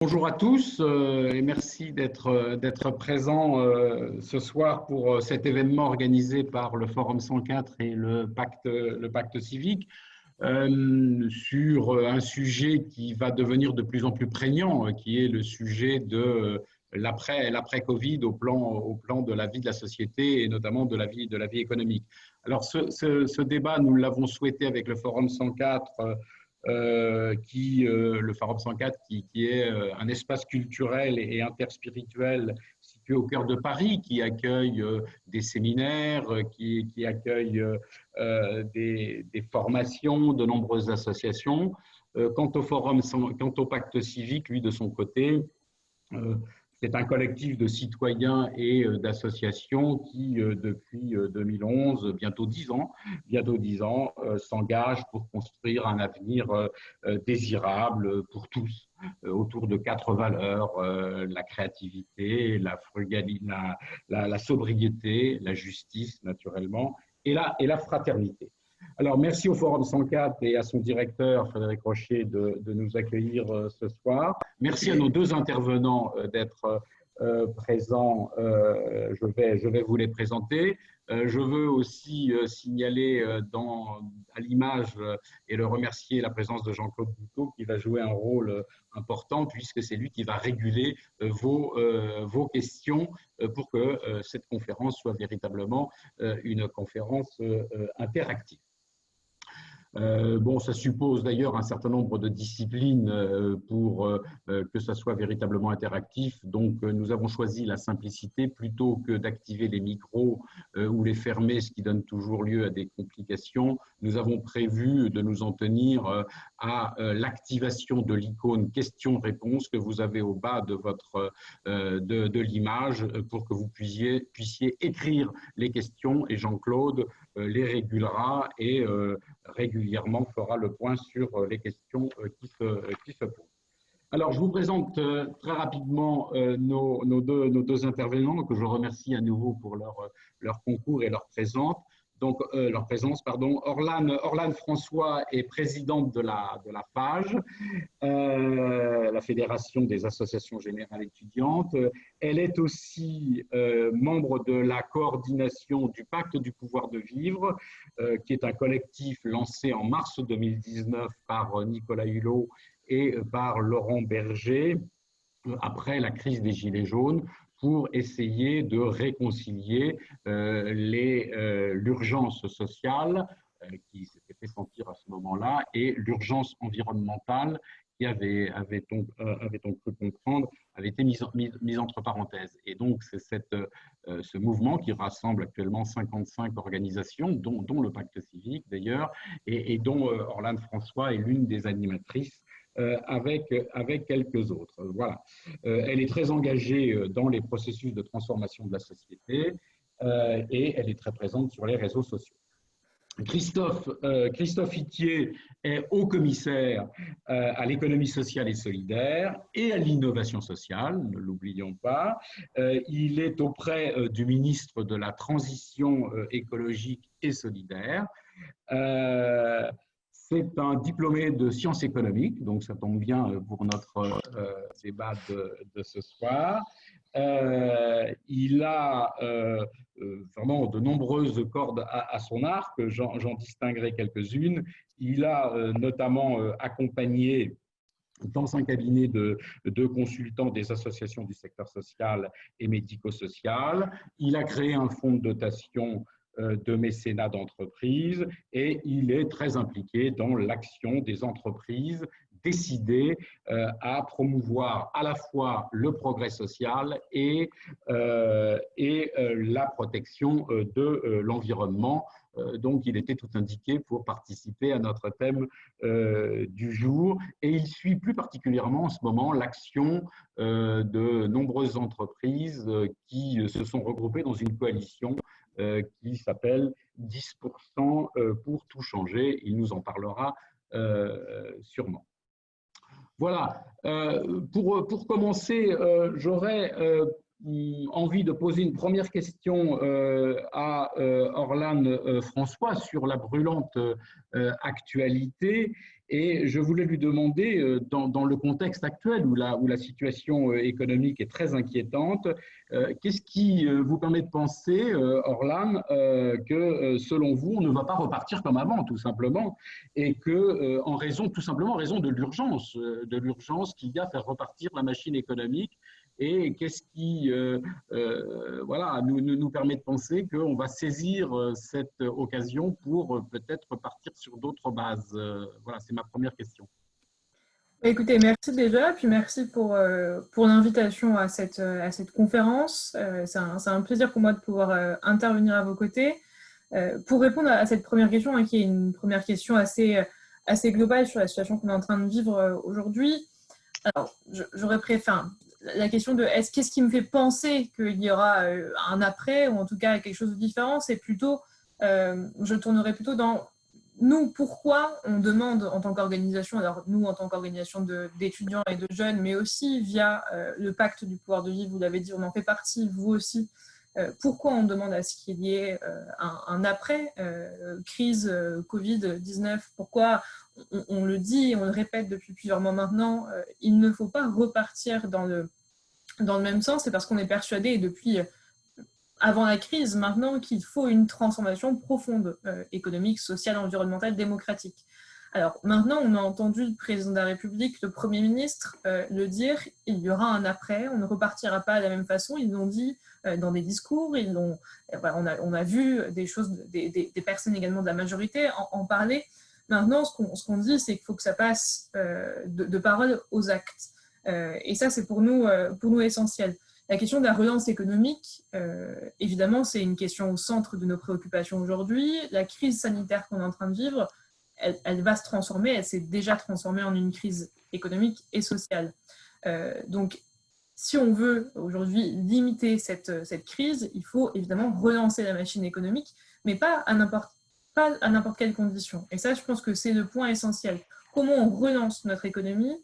Bonjour à tous et merci d'être présents ce soir pour cet événement organisé par le Forum 104 et le Pacte civique sur un sujet qui va devenir de plus en plus prégnant, qui est le sujet de l'après-Covid au plan de la vie de la société et notamment de la vie économique. Alors ce débat, nous l'avons souhaité avec le Forum 104 le Forum 104 qui est un espace culturel et interspirituel situé au cœur de Paris, qui accueille des séminaires, qui accueille des formations, de nombreuses associations. Quant au Pacte civique, lui de son côté, c'est un collectif de citoyens et d'associations qui, depuis 2011, bientôt 10 ans, s'engagent pour construire un avenir désirable pour tous, autour de 4 valeurs, la créativité, la frugalité, la sobriété, la justice, naturellement, et la fraternité. Alors, merci au Forum 104 et à son directeur, Frédéric Rocher, de nous accueillir ce soir. Merci à nos deux intervenants d'être présents. Je vais vous les présenter. Je veux aussi signaler à l'image et le remercier la présence de Jean-Claude Bouteau, qui va jouer un rôle important puisque c'est lui qui va réguler vos questions pour que cette conférence soit véritablement une conférence interactive. Ça suppose d'ailleurs un certain nombre de disciplines pour que ça soit véritablement interactif. Donc, nous avons choisi la simplicité plutôt que d'activer les micros ou les fermer, ce qui donne toujours lieu à des complications. Nous avons prévu de nous en tenir à l'activation de l'icône questions-réponses que vous avez au bas de l'image pour que vous puissiez écrire les questions et Jean-Claude les régulera et régulièrement fera le point sur les questions qui se posent. Alors, je vous présente très rapidement nos deux intervenants, que je remercie à nouveau pour leur concours et leur présence. Donc, Orlane François est présidente de la FAGE, la Fédération des associations générales étudiantes. Elle est aussi membre de la coordination du Pacte du pouvoir de vivre, qui est un collectif lancé en mars 2019 par Nicolas Hulot et par Laurent Berger, après la crise des Gilets jaunes, pour essayer de réconcilier l'urgence sociale qui s'était fait sentir à ce moment-là et l'urgence environnementale qui avait cru comprendre, avait été mise entre parenthèses. Et donc, c'est ce mouvement qui rassemble actuellement 55 organisations, dont le Pacte civique d'ailleurs, et dont Orlane François est l'une des animatrices avec quelques autres. Voilà. Elle est très engagée dans les processus de transformation de la société et elle est très présente sur les réseaux sociaux. Christophe Ittier est haut commissaire à l'économie sociale et solidaire et à l'innovation sociale, ne l'oublions pas. Il est auprès du ministre de la Transition écologique et solidaire. C'est un diplômé de sciences économiques, donc ça tombe bien pour notre débat de ce soir. Il a vraiment de nombreuses cordes à son arc, j'en distinguerai quelques-unes. Il a notamment accompagné dans un cabinet de consultants des associations du secteur social et médico-social. Il a créé un fonds de dotation de mécénat d'entreprise et il est très impliqué dans l'action des entreprises décidées à promouvoir à la fois le progrès social et la protection de l'environnement. Donc, il était tout indiqué pour participer à notre thème du jour. Et il suit plus particulièrement en ce moment l'action de nombreuses entreprises qui se sont regroupées dans une coalition qui s'appelle 10% pour tout changer. Il nous en parlera sûrement. Voilà. Pour commencer, j'aurais envie de poser une première question à Orlane François sur la brûlante actualité Et je voulais lui demander, dans le contexte actuel où la situation économique est très inquiétante, qu'est-ce qui vous permet de penser, Orlan, que selon vous, on ne va pas repartir comme avant, tout simplement, et que, tout simplement en raison de l'urgence qu'il y a à faire repartir la machine économique, et qu'est-ce qui voilà, nous permet de penser qu'on va saisir cette occasion pour peut-être repartir sur d'autres bases. Voilà, c'est ma première question. Écoutez, merci déjà, puis merci pour l'invitation à cette conférence. C'est un plaisir pour moi de pouvoir intervenir à vos côtés. Pour répondre à cette première question, hein, qui est une première question assez globale sur la situation qu'on est en train de vivre aujourd'hui, alors j'aurais préféré, la question de qu'est-ce qui me fait penser qu'il y aura un après, ou en tout cas quelque chose de différent, c'est plutôt, je tournerai plutôt dans nous, pourquoi on demande en tant qu'organisation, alors nous en tant qu'organisation d'étudiants et de jeunes, mais aussi via le pacte du pouvoir de vivre, vous l'avez dit, on en fait partie, vous aussi, pourquoi on demande à ce qu'il y ait un après crise Covid-19, pourquoi on le dit, on le répète depuis plusieurs mois maintenant, il ne faut pas repartir dans le même sens, c'est parce qu'on est persuadé depuis avant la crise maintenant qu'il faut une transformation profonde économique, sociale, environnementale, démocratique. Alors maintenant, on a entendu le président de la République, le Premier ministre le dire, il y aura un après, on ne repartira pas de la même façon, ils l'ont dit dans des discours, on a vu des choses, des personnes également de la majorité en parler. Maintenant, ce qu'on dit, c'est qu'il faut que ça passe de paroles aux actes. Et ça, c'est pour nous essentiel. La question de la relance économique, évidemment, c'est une question au centre de nos préoccupations aujourd'hui. La crise sanitaire qu'on est en train de vivre, elle va se transformer, elle s'est déjà transformée en une crise économique et sociale. Donc, si on veut aujourd'hui limiter cette crise, il faut évidemment relancer la machine économique, mais pas à n'importe quelle condition. Et ça, je pense que c'est le point essentiel. Comment on relance notre économie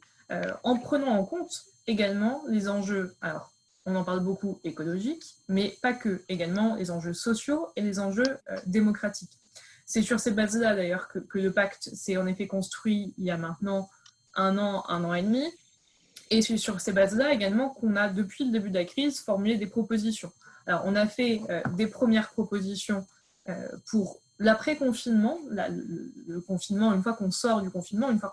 en prenant en compte également les enjeux, alors on en parle beaucoup écologiques, mais pas que, également les enjeux sociaux et les enjeux démocratiques. C'est sur ces bases-là d'ailleurs que le pacte s'est en effet construit il y a maintenant un an et demi, et c'est sur ces bases-là également qu'on a, depuis le début de la crise, formulé des propositions. Alors, on a fait des premières propositions pour l'après-confinement, le confinement, une fois qu'on sort du confinement, une fois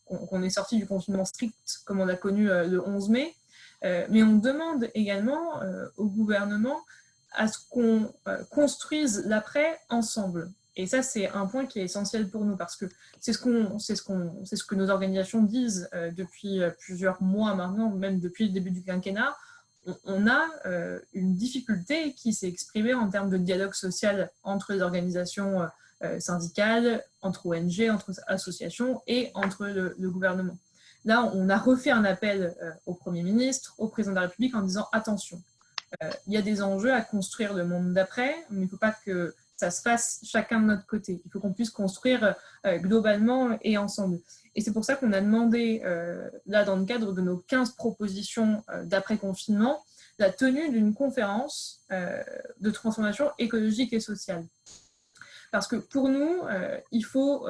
qu'on est sorti du confinement strict, comme on l'a connu le 11 mai, mais on demande également au gouvernement à ce qu'on construise l'après ensemble. Et ça, c'est un point qui est essentiel pour nous, parce que c'est ce que nos organisations disent depuis plusieurs mois maintenant, même depuis le début du quinquennat. On a une difficulté qui s'est exprimée en termes de dialogue social entre les organisations syndicales, entre ONG, entre associations et entre le gouvernement. Là, on a refait un appel au Premier ministre, au Président de la République en disant « Attention, il y a des enjeux à construire le monde d'après, mais il ne faut pas que ça se fasse chacun de notre côté. Il faut qu'on puisse construire globalement et ensemble. » Et c'est pour ça qu'on a demandé, là, dans le cadre de nos 15 propositions d'après-confinement, la tenue d'une conférence de transformation écologique et sociale. Parce que pour nous, il faut,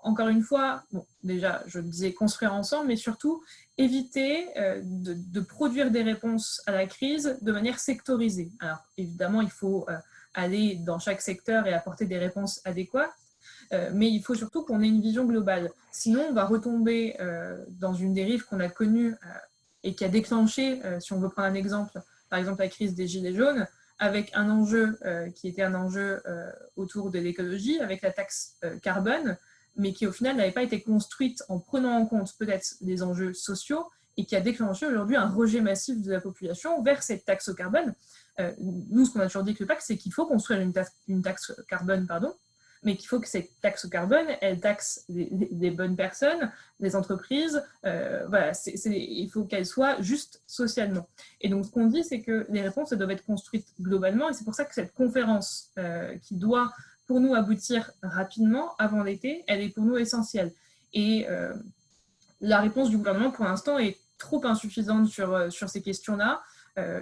encore une fois, bon, déjà, je disais construire ensemble, mais surtout éviter de produire des réponses à la crise de manière sectorisée. Alors, évidemment, il faut aller dans chaque secteur et apporter des réponses adéquates, mais il faut surtout qu'on ait une vision globale. Sinon, on va retomber dans une dérive qu'on a connue et qui a déclenché, si on veut prendre un exemple, par exemple la crise des Gilets jaunes, avec un enjeu qui était un enjeu autour de l'écologie, avec la taxe carbone, mais qui au final n'avait pas été construite en prenant en compte peut-être les enjeux sociaux et qui a déclenché aujourd'hui un rejet massif de la population vers cette taxe au carbone. Nous, ce qu'on a toujours dit avec le pacte, c'est qu'il faut construire une taxe carbone, mais qu'il faut que cette taxe au carbone, elle taxe les bonnes personnes, les entreprises, voilà, il faut qu'elle soit juste socialement. Et donc, ce qu'on dit, c'est que les réponses doivent être construites globalement, et c'est pour ça que cette conférence qui doit, pour nous, aboutir rapidement, avant l'été, elle est pour nous essentielle. Et la réponse du gouvernement, pour l'instant, est trop insuffisante sur ces questions-là.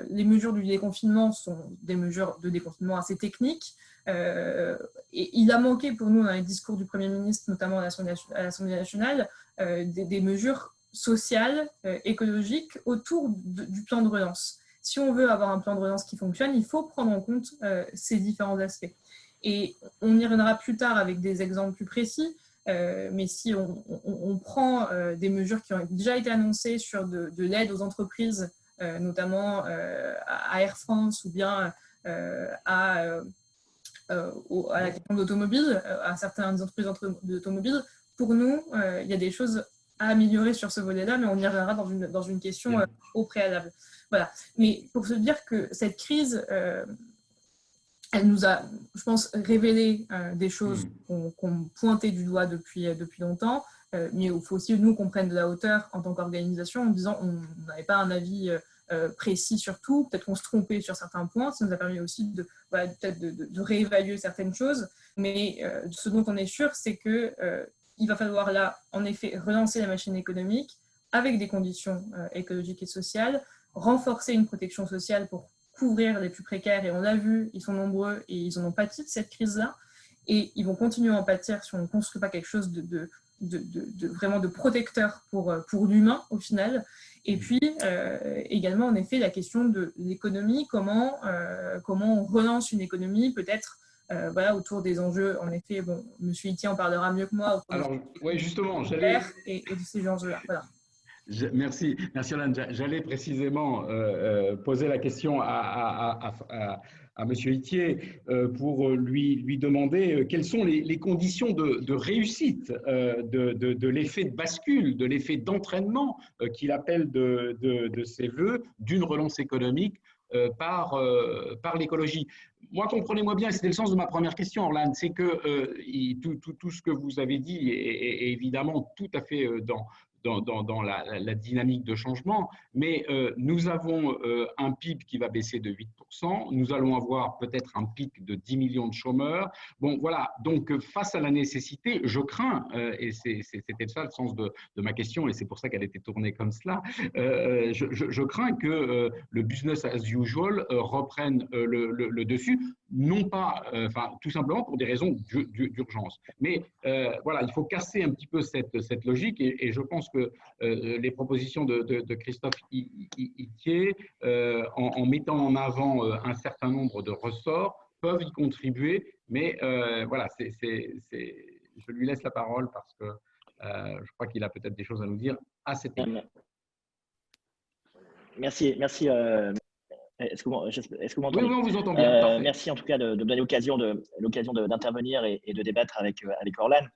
les mesures du déconfinement sont des mesures de déconfinement assez techniques. Et il a manqué pour nous dans les discours du Premier ministre, notamment à l'Assemblée nationale, des mesures sociales, écologiques autour du plan de relance. Si on veut avoir un plan de relance qui fonctionne, il faut prendre en compte ces différents aspects. Et on y reviendra plus tard avec des exemples plus précis, mais si on prend des mesures qui ont déjà été annoncées sur de l'aide aux entreprises, notamment à Air France ou bien à la question de l'automobile, à certaines entreprises d'automobile, pour nous, il y a des choses à améliorer sur ce volet-là, mais on y reviendra dans une question au préalable. Voilà. Mais pour se dire que cette crise, elle nous a, je pense, révélé des choses qu'on pointait du doigt depuis longtemps, mais il faut aussi, nous, qu'on prenne de la hauteur en tant qu'organisation en disant on n'avait pas un avis précis sur tout, peut-être qu'on se trompait sur certains points, ça nous a permis aussi peut-être de réévaluer certaines choses, mais ce dont on est sûr, c'est qu'il va falloir là, en effet, relancer la machine économique avec des conditions écologiques et sociales, renforcer une protection sociale pour couvrir les plus précaires, et on l'a vu, ils sont nombreux et ils en ont pâti de cette crise-là, et ils vont continuer à en pâtir si on ne construit pas quelque chose vraiment de protecteur pour l'humain au final. Et puis également en effet la question de l'économie, comment on relance une économie peut-être autour des enjeux, en effet, bon, M. Ity en parlera mieux que moi. Alors, oui, justement, et de ces enjeux-là. Voilà. Merci, Alain. J'allais précisément poser la question à M. Itier pour lui demander quelles sont les conditions de réussite de l'effet de bascule, de l'effet d'entraînement qu'il appelle de ses voeux d'une relance économique par l'écologie. Moi, comprenez-moi bien, c'était le sens de ma première question, Orlane, c'est que tout ce que vous avez dit est évidemment tout à fait dans la dynamique de changement, mais nous avons un PIB qui va baisser de 8%, nous allons avoir peut-être un pic de 10 millions de chômeurs. Bon, voilà, donc face à la nécessité, je crains, et c'était ça le sens de ma question, et c'est pour ça qu'elle était tournée comme cela, je crains que le business as usual reprenne le dessus, non pas, tout simplement pour des raisons d'urgence. Mais voilà, il faut casser un petit peu cette logique, et je pense que les propositions de Christophe Itier, en mettant en avant un certain nombre de ressorts, peuvent y contribuer. Mais voilà, je lui laisse la parole parce que je crois qu'il a peut-être des choses à nous dire à cet égard. Merci. Est-ce que vous m'entendez? Oui, on vous entend bien. Merci en tout cas de me donner l'occasion d'intervenir et de débattre avec Orlane.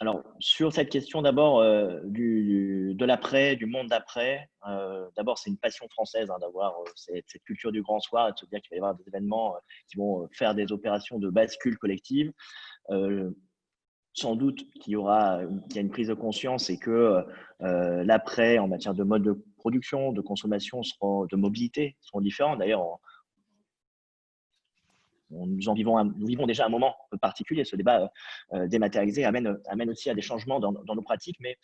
Alors, sur cette question d'abord de l'après, du monde d'après, d'abord, c'est une passion française d'avoir cette culture du grand soir et de se dire qu'il va y avoir des événements qui vont faire des opérations de bascule collective. Sans doute qu'il y a une prise de conscience et que l'après, en matière de mode de production, de consommation, de mobilité, seront différents. D'ailleurs, nous vivons déjà un moment particulier. Ce débat dématérialisé amène aussi à des changements dans nos pratiques. Mais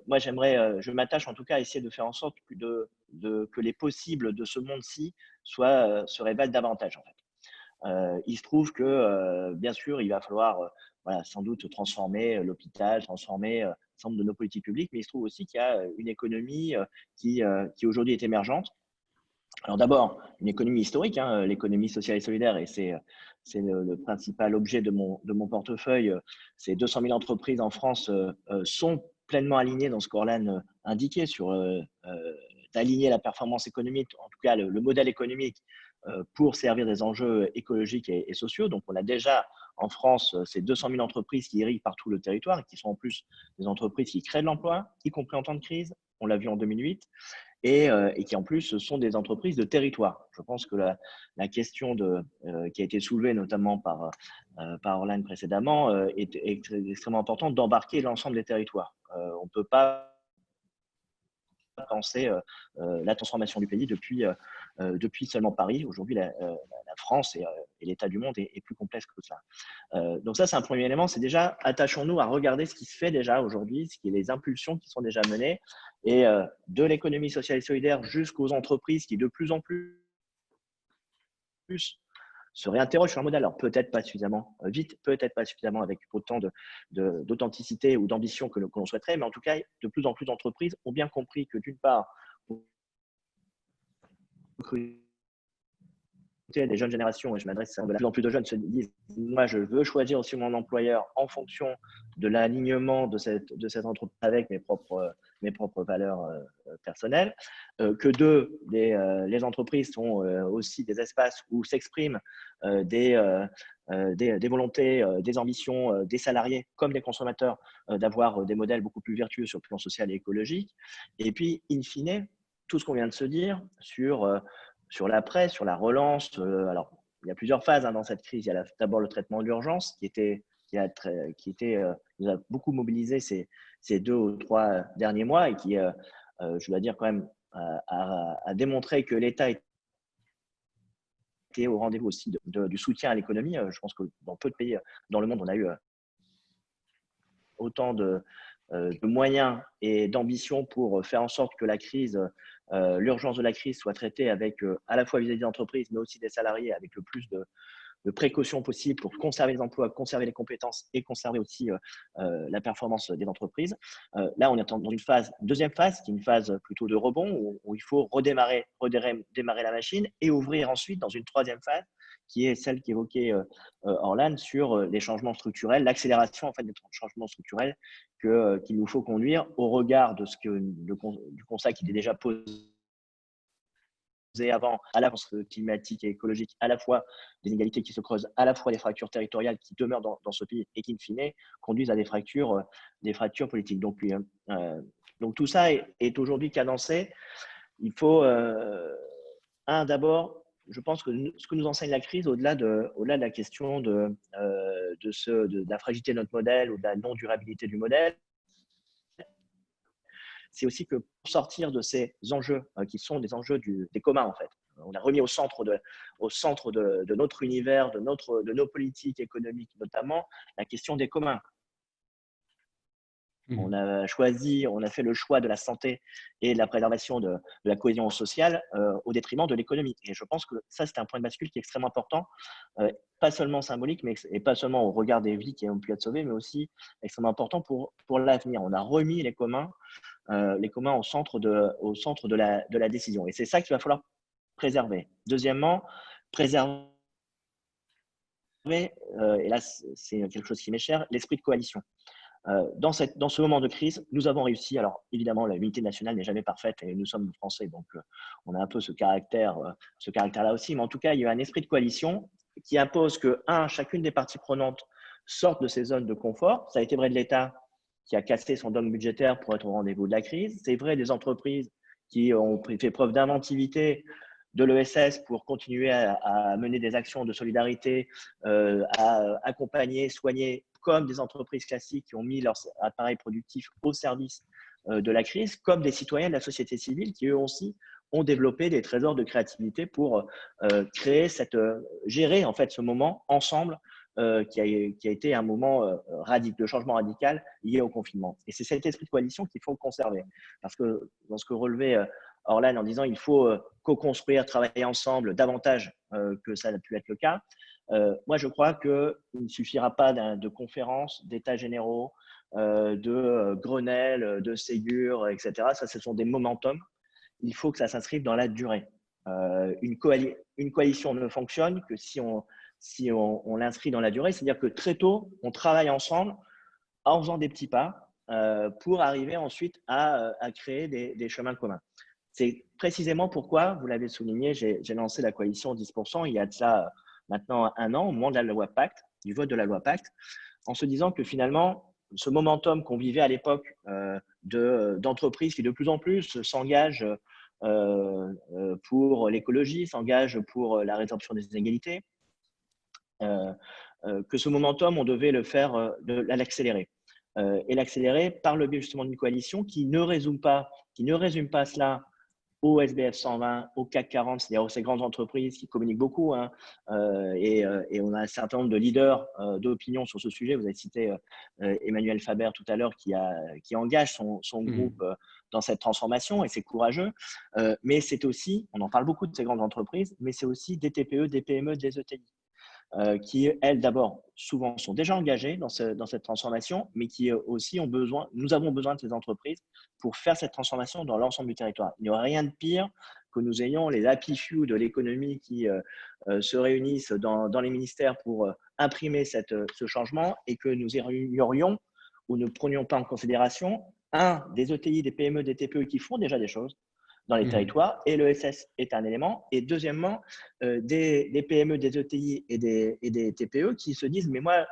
moi, je m'attache en tout cas à essayer de faire en sorte que les possibles de ce monde-ci se révèlent davantage. En fait. Il se trouve que, bien sûr, il va falloir sans doute transformer l'hôpital, transformer l'ensemble de nos politiques publiques, mais il se trouve aussi qu'il y a une économie qui aujourd'hui est émergente. Alors d'abord, une économie historique, l'économie sociale et solidaire, et c'est le principal objet de mon portefeuille. Ces 200 000 entreprises en France sont pleinement alignées dans ce qu'Orlane indiquait sur d'aligner la performance économique, en tout cas le modèle économique, pour servir des enjeux écologiques et sociaux. Donc on a déjà en France ces 200 000 entreprises qui irriguent partout le territoire et qui sont en plus des entreprises qui créent de l'emploi, y compris en temps de crise. On l'a vu en 2008. Et qui en plus sont des entreprises de territoire. Je pense que la question qui a été soulevée notamment par Orlane précédemment est extrêmement importante, d'embarquer l'ensemble des territoires. On ne peut pas penser la transformation du pays depuis seulement Paris. Aujourd'hui, la France et l'état du monde est plus complexe que cela. Donc ça, c'est un premier élément. C'est déjà, attachons-nous à regarder ce qui se fait déjà aujourd'hui, ce qui est les impulsions qui sont déjà menées, et de l'économie sociale et solidaire jusqu'aux entreprises qui de plus en plus se réinterrogent sur un modèle. Alors peut-être pas suffisamment vite, peut-être pas suffisamment avec autant d'authenticité ou d'ambition que l'on souhaiterait, mais en tout cas, de plus en plus d'entreprises ont bien compris que d'une part, des jeunes générations, et je m'adresse à de plus en plus de jeunes, se disent moi je veux choisir aussi mon employeur en fonction de l'alignement de cette entreprise avec mes propres valeurs personnelles, que les entreprises sont aussi des espaces où s'expriment des volontés, des ambitions des salariés comme des consommateurs, d'avoir des modèles beaucoup plus vertueux sur le plan social et écologique. Et puis, in fine, tout ce qu'on vient de se dire sur l'après, sur la relance. Alors, il y a plusieurs phases dans cette crise. Il y a d'abord le traitement de l'urgence nous a beaucoup mobilisé ces 2 ou 3 derniers mois et qui, je dois dire quand même, a démontré que l'État était au rendez-vous aussi du soutien à l'économie. Je pense que dans peu de pays dans le monde, on a eu autant de moyens et d'ambition pour faire en sorte que l'urgence de la crise soit traitée avec, à la fois vis-à-vis des entreprises, mais aussi des salariés, avec le plus de précautions possibles pour conserver les emplois, conserver les compétences et conserver aussi la performance des entreprises. Là, on est dans une deuxième phase, qui est une phase plutôt de rebond, où il faut redémarrer la machine et ouvrir ensuite dans une troisième phase, qui est celle qu'évoquait Orlan sur les changements structurels, l'accélération en fait des changements structurels qu'il nous faut conduire au regard de du constat qui était déjà posé avant, à la fois climatique et écologique, à la fois des inégalités qui se creusent, à la fois des fractures territoriales qui demeurent dans ce pays et qui, in fine, conduisent à des fractures politiques. Donc tout ça est aujourd'hui cadencé. Il faut, d'abord, je pense que ce que nous enseigne la crise, au-delà de la question de la fragilité de notre modèle ou de la non-durabilité du modèle, c'est aussi que pour sortir de ces enjeux qui sont des enjeux des communs, en fait. On a remis au centre de notre univers, de nos politiques économiques notamment, la question des communs. On a fait le choix de la santé et de la préservation de la cohésion sociale au détriment de l'économie. Et je pense que ça, c'est un point de bascule qui est extrêmement important, pas seulement symbolique, et pas seulement au regard des vies qui ont pu être sauvées, mais aussi extrêmement important pour l'avenir. On a remis les communs au centre de la décision. Et c'est ça qu'il va falloir préserver. Deuxièmement, préserver, et là c'est quelque chose qui m'est cher, l'esprit de coalition. Dans ce moment de crise, nous avons réussi. Alors évidemment, l'unité nationale n'est jamais parfaite et nous sommes français, donc on a un peu ce caractère-là aussi. Mais en tout cas, il y a un esprit de coalition qui impose que, chacune des parties prenantes sorte de ces zones de confort. Ça a été vrai de l'État qui a cassé son dogme budgétaire pour être au rendez-vous de la crise. C'est vrai des entreprises qui ont fait preuve d'inventivité, de l'ESS pour continuer à mener des actions de solidarité, à accompagner, soigner, comme des entreprises classiques qui ont mis leurs appareils productifs au service de la crise, comme des citoyens de la société civile qui, eux aussi, ont développé des trésors de créativité pour gérer en fait ce moment ensemble qui a été un moment de changement radical lié au confinement. Et c'est cet esprit de coalition qu'il faut conserver. Parce que dans ce que relevait Orlan en disant il faut co-construire, travailler ensemble davantage que ça n'a pu être le cas, moi je crois qu'il ne suffira pas de conférences, d'états généraux, de Grenelle, de Ségur, etc. Ça, ce sont des momentum. Il faut que ça s'inscrive dans la durée. Une coalition ne fonctionne que si on l'inscrit dans la durée, c'est-à-dire que très tôt, on travaille ensemble en faisant des petits pas pour arriver ensuite à créer des chemins communs. C'est précisément pourquoi, vous l'avez souligné, j'ai lancé la coalition 10% il y a de ça maintenant 1 an, au moment de la loi Pacte, du vote de la loi Pacte, en se disant que finalement, ce momentum qu'on vivait à l'époque d'entreprises qui de plus en plus s'engagent pour l'écologie, s'engagent pour la résorption des inégalités, que ce momentum, on devait le faire, l'accélérer. Et l'accélérer par le biais justement d'une coalition qui ne résume pas cela au SBF 120, au CAC 40, c'est-à-dire aux ces grandes entreprises qui communiquent beaucoup, hein, et on a un certain nombre de leaders d'opinion sur ce sujet. Vous avez cité Emmanuel Faber tout à l'heure qui engage son groupe dans cette transformation, et c'est courageux. Mais c'est aussi, on en parle beaucoup de ces grandes entreprises, mais c'est aussi des TPE, des PME, des ETI. Qui, elles, d'abord, souvent sont déjà engagées dans cette transformation, mais qui aussi ont besoin, nous avons besoin de ces entreprises pour faire cette transformation dans l'ensemble du territoire. Il n'y aurait rien de pire que nous ayons les happy few de l'économie qui se réunissent dans les ministères pour imprimer ce changement, et que nous ignorions ou ne prenions pas en considération, des ETI, des PME, des TPE qui font déjà des choses dans les territoires, et l'ESS est un élément. Et deuxièmement, des PME, des ETI et des TPE qui se disent « mais moi,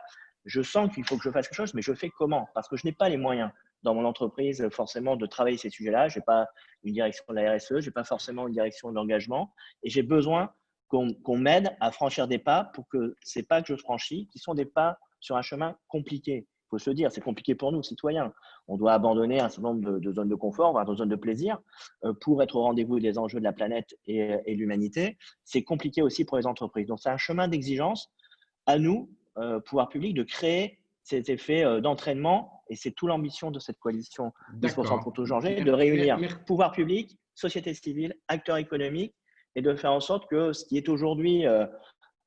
je sens qu'il faut que je fasse quelque chose, mais je fais comment ? Parce que je n'ai pas les moyens dans mon entreprise forcément de travailler ces sujets-là. Je n'ai pas une direction de la RSE, je n'ai pas forcément une direction de l'engagement, et j'ai besoin qu'on m'aide à franchir des pas pour que ces pas que je franchis, qui sont des pas sur un chemin compliqué. Il faut se le dire, c'est compliqué pour nous, citoyens. On doit abandonner un certain nombre de zones de confort, voire de zones de plaisir, pour être au rendez-vous des enjeux de la planète et de l'humanité. C'est compliqué aussi pour les entreprises. Donc, c'est un chemin d'exigence à nous, pouvoir public, de créer ces effets d'entraînement. Et c'est toute l'ambition de cette coalition 10% pour tout changer, de réunir pouvoir public, société civile, acteurs économiques, et de faire en sorte que ce qui est aujourd'hui à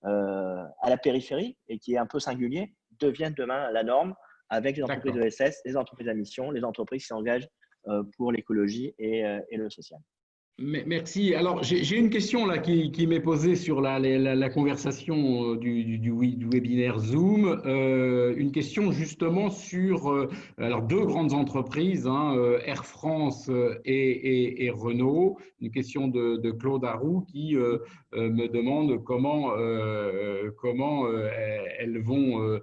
la périphérie et qui est un peu singulier devienne demain la norme, avec les entreprises de l'ESS, les entreprises à mission, les entreprises qui s'engagent pour l'écologie et le social. Merci. Alors, j'ai une question là qui m'est posée sur la conversation du webinaire Zoom. Une question justement sur alors deux grandes entreprises, hein, Air France et Renault. Une question de Claude Arroux qui me demande comment elles vont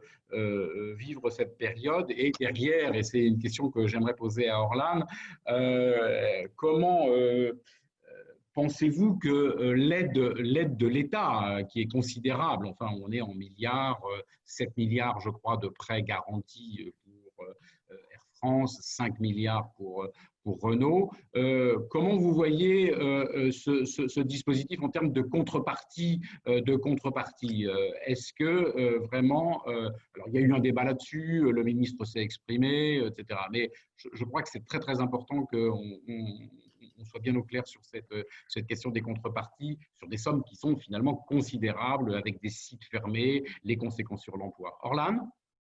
vivre cette période. Et derrière, et c'est une question que j'aimerais poser à Orlane, comment pensez-vous que l'aide de l'État, qui est considérable, enfin on est en milliards, 7 milliards je crois de prêts garantis pour Air France, 5 milliards pour Renault, comment vous voyez ce dispositif en termes de contrepartie, est-ce que vraiment, alors il y a eu un débat là-dessus, le ministre s'est exprimé, etc. Mais je crois que c'est très très important qu'on soit bien au clair sur cette question des contreparties, sur des sommes qui sont finalement considérables, avec des sites fermés, les conséquences sur l'emploi. Orlane ?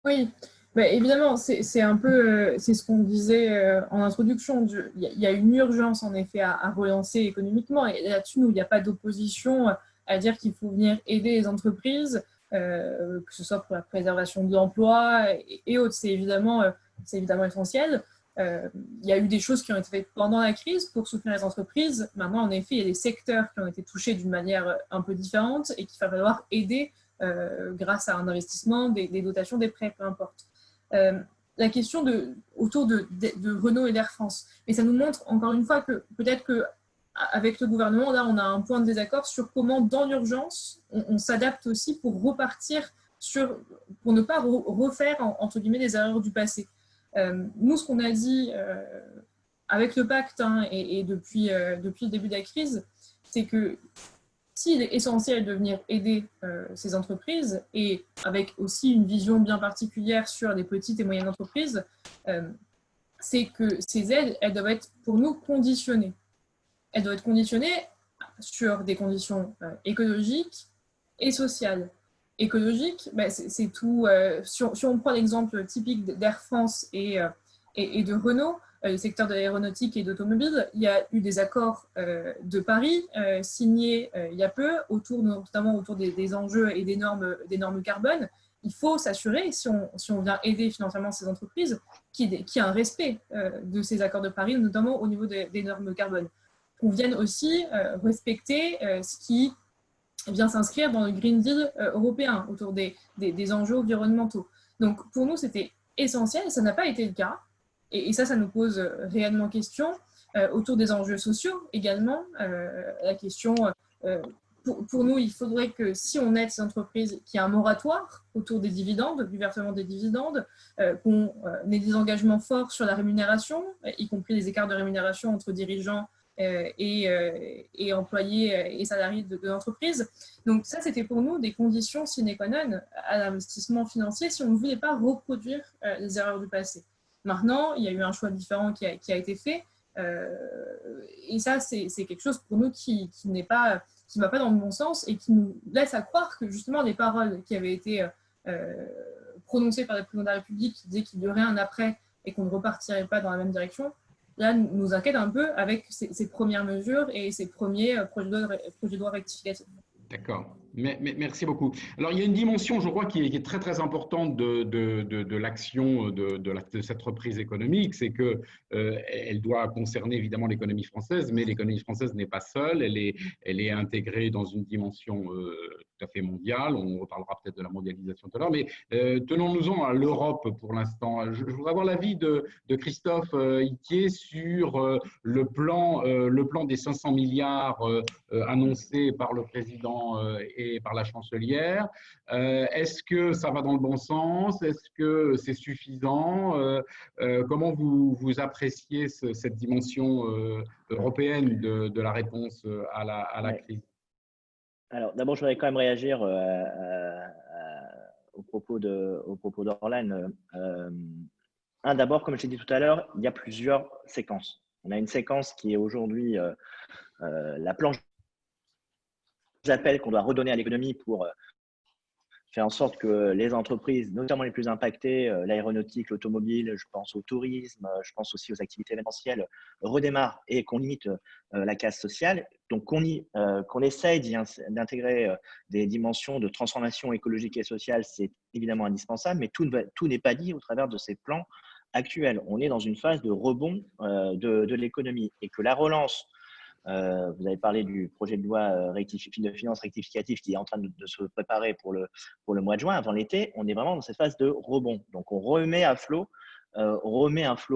Oui, bah, évidemment, c'est un peu c'est ce qu'on disait en introduction. Il y a une urgence en effet à relancer économiquement, et là-dessus, nous, il n'y a pas d'opposition à dire qu'il faut venir aider les entreprises, que ce soit pour la préservation de l'emploi et autres. C'est évidemment essentiel. Il y a eu des choses qui ont été faites pendant la crise pour soutenir les entreprises. Maintenant, en effet, il y a des secteurs qui ont été touchés d'une manière un peu différente et qu'il va falloir aider grâce à un investissement, des dotations, des prêts, peu importe. La question autour de Renault et d'Air France. Mais ça nous montre encore une fois que peut-être qu'avec le gouvernement, là, on a un point de désaccord sur comment, dans l'urgence, on s'adapte aussi pour repartir pour ne pas refaire, entre guillemets, les erreurs du passé. Nous, ce qu'on a dit avec le pacte et depuis le début de la crise, c'est que s'il est essentiel de venir aider ces entreprises, et avec aussi une vision bien particulière sur les petites et moyennes entreprises, c'est que ces aides, elles doivent être pour nous conditionnées. Elles doivent être conditionnées sur des conditions écologiques et sociales. Écologique, c'est tout. Si on prend l'exemple typique d'Air France et de Renault, le secteur de l'aéronautique et d'automobile, il y a eu des accords de Paris signés il y a peu, notamment autour des enjeux et des normes carbone. Il faut s'assurer, si on vient aider financièrement ces entreprises, qu'il y ait un respect de ces accords de Paris, notamment au niveau des normes carbone. Qu'on vienne aussi respecter ce qui vient s'inscrire dans le Green Deal européen autour des enjeux environnementaux. Donc, pour nous, c'était essentiel, et ça n'a pas été le cas. Et ça nous pose réellement question. Autour des enjeux sociaux également, la question, pour nous, il faudrait que si on aide ces entreprises, qu'il y ait un moratoire autour des dividendes, du versement des dividendes, qu'on ait des engagements forts sur la rémunération, y compris les écarts de rémunération entre dirigeants et employés et salariés de l'entreprise. Donc ça, c'était pour nous des conditions sine qua non à l'investissement financier si on ne voulait pas reproduire les erreurs du passé. Maintenant, il y a eu un choix différent qui a été fait. Et ça, c'est quelque chose pour nous qui ne va pas dans le bon sens et qui nous laisse à croire que justement les paroles qui avaient été prononcées par le président de la République qui disaient qu'il y aurait un après et qu'on ne repartirait pas dans la même direction, là, nous inquiète un peu avec ces premières mesures et ces premiers projets de loi rectificatifs. D'accord. Merci beaucoup. Alors, il y a une dimension, je crois, qui est très, très importante de l'action de cette reprise économique, c'est qu'elle doit concerner évidemment l'économie française, mais l'économie française n'est pas seule, elle est intégrée dans une dimension tout à fait mondiale. On reparlera peut-être de la mondialisation tout à l'heure, mais tenons-nous-en à l'Europe pour l'instant. Je voudrais avoir l'avis de Christophe Ithier sur le plan des 500 milliards annoncé par le président et par la chancelière. Est-ce que ça va dans le bon sens? Est-ce que c'est suffisant? Comment vous appréciez cette dimension européenne de la réponse à la crise? Alors, d'abord, je voudrais quand même réagir au propos d'Orlan. D'abord, comme je l'ai dit tout à l'heure, il y a plusieurs séquences. On a une séquence qui est aujourd'hui la planche d'appel qu'on doit redonner à l'économie pour faire en sorte que les entreprises, notamment les plus impactées, l'aéronautique, l'automobile, je pense au tourisme, je pense aussi aux activités événementielles, redémarrent et qu'on limite la casse sociale. Donc, qu'on essaye d'intégrer des dimensions de transformation écologique et sociale, c'est évidemment indispensable, mais tout n'est pas dit au travers de ces plans actuels. On est dans une phase de rebond de l'économie et que la relance, vous avez parlé du projet de loi de finances rectificative qui est en train de se préparer pour le mois de juin, avant l'été. On est vraiment dans cette phase de rebond. Donc, on remet à flot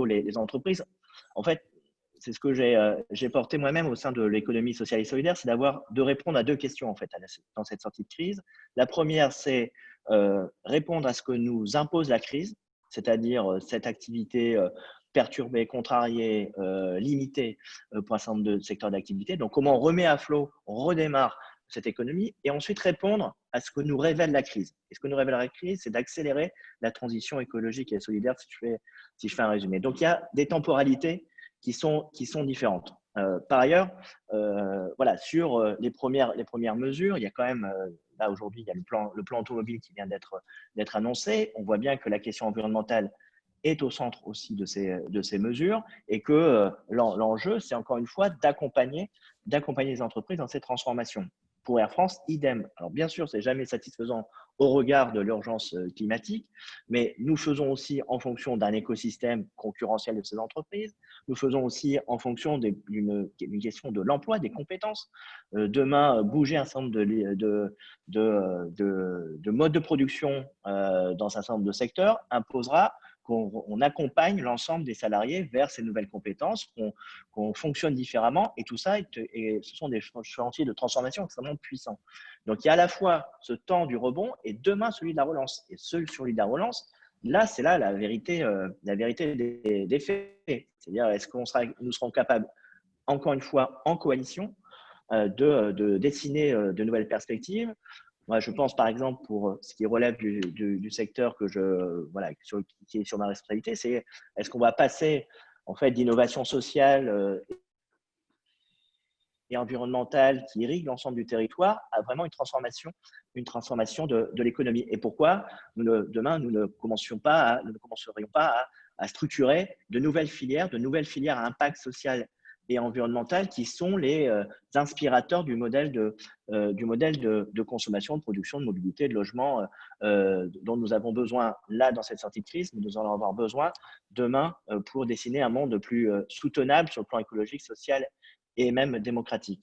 les entreprises. En fait, c'est ce que j'ai porté moi-même au sein de l'économie sociale et solidaire, c'est de répondre à deux questions en fait dans cette sortie de crise. La première, c'est répondre à ce que nous impose la crise, c'est-à-dire cette activité perturbée, contrariée, limitée pour un certain nombre de secteurs d'activité. Donc, comment on remet à flot, on redémarre cette économie et ensuite répondre à ce que nous révèle la crise. Et ce que nous révèle la crise, c'est d'accélérer la transition écologique et solidaire, si je fais un résumé. Donc, il y a des temporalités qui sont différentes. Par ailleurs, voilà, sur les premières mesures, il y a quand même, là aujourd'hui, il y a le plan automobile qui vient d'être annoncé. On voit bien que la question environnementale est au centre aussi de ces mesures et que l'enjeu, c'est encore une fois d'accompagner les entreprises dans ces transformations. Pour Air France, idem. Alors bien sûr, ce n'est jamais satisfaisant au regard de l'urgence climatique, mais nous faisons aussi en fonction d'un écosystème concurrentiel de ces entreprises, nous faisons aussi en fonction d'une question de l'emploi, des compétences. Demain, bouger un certain nombre de modes de production dans un certain nombre de secteurs imposera qu'on accompagne l'ensemble des salariés vers ces nouvelles compétences, qu'on fonctionne différemment. Et tout ça, ce sont des chantiers de transformation extrêmement puissants. Donc, il y a à la fois ce temps du rebond et demain celui de la relance. Et celui de la relance, là, c'est là la vérité des faits. C'est-à-dire, est-ce que nous serons capables, encore une fois, en coalition, de dessiner de nouvelles perspectives. Moi, je pense par exemple pour ce qui relève du secteur qui est sur ma responsabilité, c'est est-ce qu'on va passer en fait d'innovation sociale et environnementale qui irrigue l'ensemble du territoire à vraiment une transformation de l'économie. Et pourquoi demain nous ne commencerions pas à structurer de nouvelles filières à impact social et environnemental qui sont les inspirateurs du modèle de consommation, de production, de mobilité, de logement dont nous avons besoin là dans cette sortie de crise, mais nous allons avoir besoin demain pour dessiner un monde plus soutenable sur le plan écologique, social et même démocratique.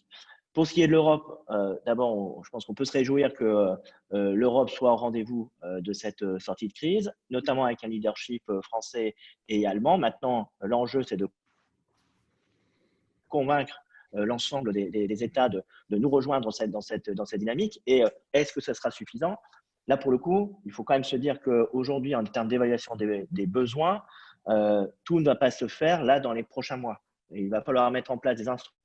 Pour ce qui est de l'Europe, d'abord, je pense qu'on peut se réjouir que l'Europe soit au rendez-vous de cette sortie de crise, notamment avec un leadership français et allemand. Maintenant, l'enjeu, c'est de convaincre l'ensemble des États de nous rejoindre dans cette dynamique. Et est-ce que ça sera suffisant? Là, pour le coup, il faut quand même se dire qu'aujourd'hui, en termes d'évaluation des besoins, tout ne va pas se faire là dans les prochains mois. Et il va falloir mettre en place des instruments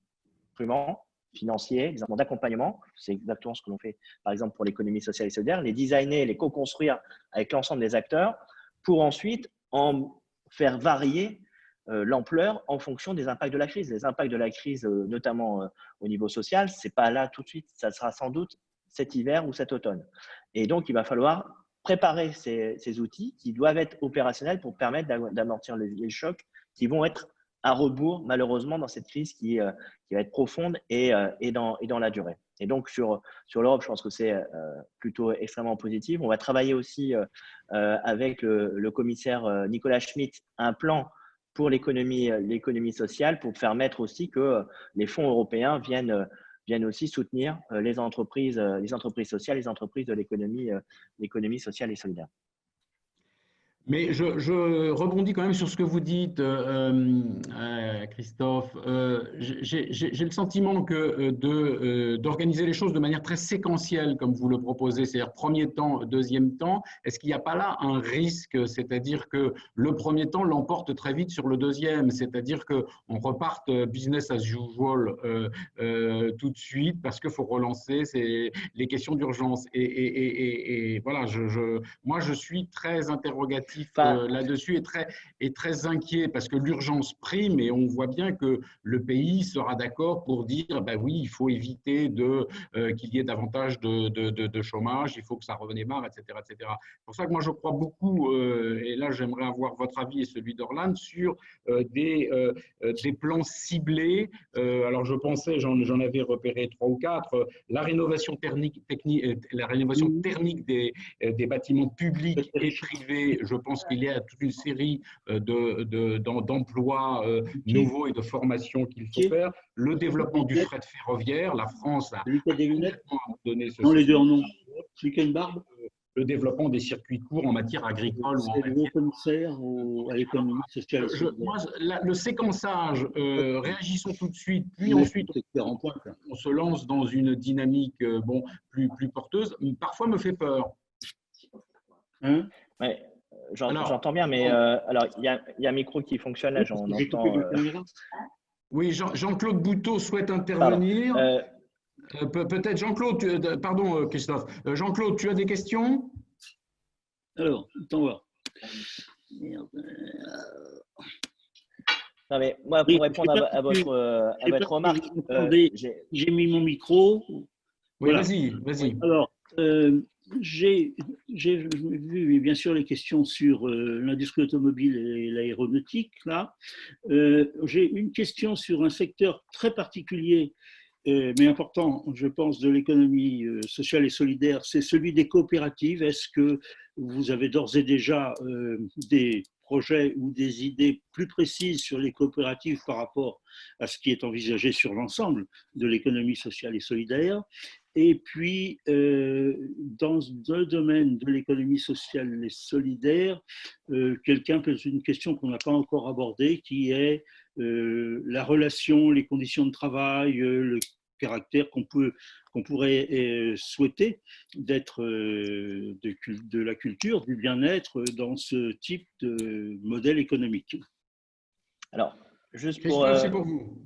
instruments financiers, des instruments d'accompagnement. C'est exactement ce que l'on fait, par exemple, pour l'économie sociale et solidaire, les designer, les co-construire avec l'ensemble des acteurs pour ensuite en faire varier l'ampleur en fonction des impacts de la crise. Les impacts de la crise, notamment au niveau social, ce n'est pas là tout de suite, ça sera sans doute cet hiver ou cet automne. Et donc, il va falloir préparer ces outils qui doivent être opérationnels pour permettre d'amortir les chocs qui vont être à rebours, malheureusement, dans cette crise qui va être profonde et dans la durée. Et donc, sur l'Europe, je pense que c'est plutôt extrêmement positif. On va travailler aussi avec le commissaire Nicolas Schmit un plan pour l'économie sociale pour permettre aussi que les fonds européens viennent aussi soutenir les entreprises sociales, les entreprises de l'économie sociale et solidaire. Mais je rebondis quand même sur ce que vous dites, Christophe. J'ai le sentiment que d'organiser les choses de manière très séquentielle, comme vous le proposez, c'est-à-dire premier temps, deuxième temps, est-ce qu'il n'y a pas là un risque, c'est-à-dire que le premier temps l'emporte très vite sur le deuxième, c'est-à-dire qu'on reparte business as usual tout de suite parce qu'il faut relancer les questions d'urgence. Et voilà, moi je suis très interrogatif là-dessus est très inquiet parce que l'urgence prime et on voit bien que le pays sera d'accord pour dire ben oui, il faut éviter qu'il y ait davantage de chômage, il faut que ça redémarre, etc., etc. C'est pour ça que moi je crois beaucoup, et là j'aimerais avoir votre avis et celui d'Orlan, sur des plans ciblés. Alors je pensais, j'en avais repéré 3 ou 4, la rénovation thermique des bâtiments publics et privés. Je pense qu'il y a toute une série d'emplois nouveaux et de formations qu'il faut faire. Le développement du fret ferroviaire, la France a donné ce. Non, les deux en ont. Celui qui a une barbe. Le développement des circuits courts en matière agricole. C'est le nouveau commissaire à l'économie sociale. Le séquençage, réagissons tout de suite, puis ensuite on se lance dans une dynamique plus porteuse, parfois me fait peur. Hein? Ouais, j'entends bien, mais alors il y a un micro qui fonctionne là, j'en entends. Oui, Jean-Claude Bouteau souhaite intervenir. Peut-être Jean-Claude, pardon Christophe. Jean-Claude, tu as des questions? Alors, attends voir. Non, mais moi, pour répondre à votre remarque, j'ai mis mon micro. Oui, voilà. Vas-y. Alors, j'ai vu bien sûr les questions sur l'industrie automobile et l'aéronautique. Là, j'ai une question sur un secteur très particulier, mais important, je pense, de l'économie sociale et solidaire, c'est celui des coopératives. Est-ce que vous avez d'ores et déjà des projets ou des idées plus précises sur les coopératives par rapport à ce qui est envisagé sur l'ensemble de l'économie sociale et solidaire? Et puis, dans le domaine de l'économie sociale et solidaire, quelqu'un pose une question qu'on n'a pas encore abordée, qui est la relation, les conditions de travail, le caractère qu'on pourrait souhaiter d'être de la culture, du bien-être dans ce type de modèle économique. Alors, juste c'est pour vous.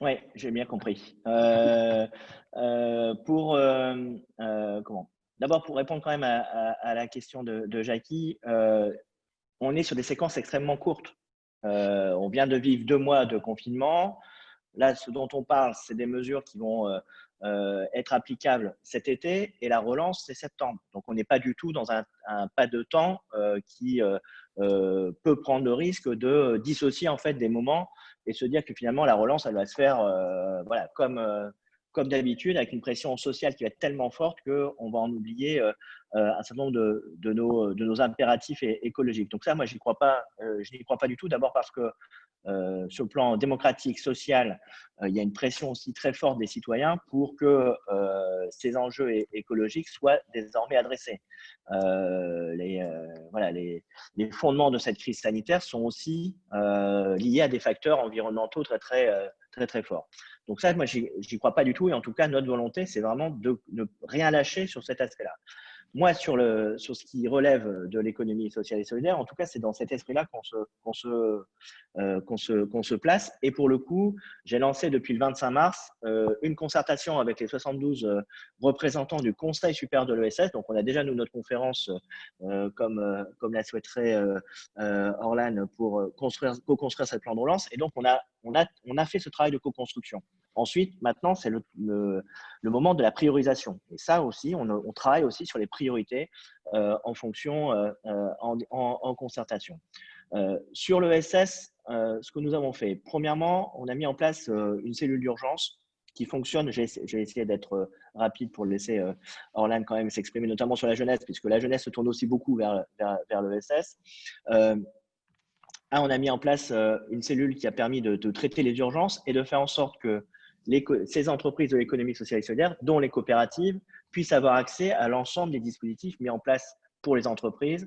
Oui, j'ai bien compris. D'abord, pour répondre quand même à la question de Jackie, on est sur des séquences extrêmement courtes. On vient de vivre 2 mois de confinement. Là, ce dont on parle, c'est des mesures qui vont être applicables cet été et la relance, c'est septembre. Donc, on n'est pas du tout dans un pas de temps qui peut prendre le risque de dissocier en fait des moments et se dire que finalement la relance, elle va se faire comme d'habitude, avec une pression sociale qui va être tellement forte qu'on va en oublier un certain nombre de nos impératifs écologiques. Donc ça, moi, je n'y crois pas du tout. D'abord parce que sur le plan démocratique, social, il y a une pression aussi très forte des citoyens pour que ces enjeux écologiques soient désormais adressés. Les fondements de cette crise sanitaire sont aussi liés à des facteurs environnementaux très forts. Donc ça, moi, j'y crois pas du tout. Et en tout cas, notre volonté, c'est vraiment de ne rien lâcher sur cet aspect-là. moi, sur ce qui relève de l'économie sociale et solidaire, en tout cas, c'est dans cet esprit-là qu'on se place. Et pour le coup, j'ai lancé depuis le 25 mars une concertation avec les 72 représentants du Conseil supérieur de l'ESS. Donc, on a déjà, nous, notre conférence, comme la souhaiterait Orlan, pour co-construire cette plan de relance. Et donc, on a fait ce travail de co-construction. Ensuite, maintenant, c'est le moment de la priorisation. Et ça aussi, on travaille aussi sur les priorités en fonction, en concertation. Sur l'ESS, ce que nous avons fait, premièrement, on a mis en place une cellule d'urgence qui fonctionne. Je vais essayer d'être rapide pour laisser Orlan quand même s'exprimer, notamment sur la jeunesse, puisque la jeunesse se tourne aussi beaucoup vers l'ESS. On a mis en place une cellule qui a permis de traiter les urgences et de faire en sorte que ces entreprises de l'économie sociale et solidaire, dont les coopératives, puissent avoir accès à l'ensemble des dispositifs mis en place pour les entreprises,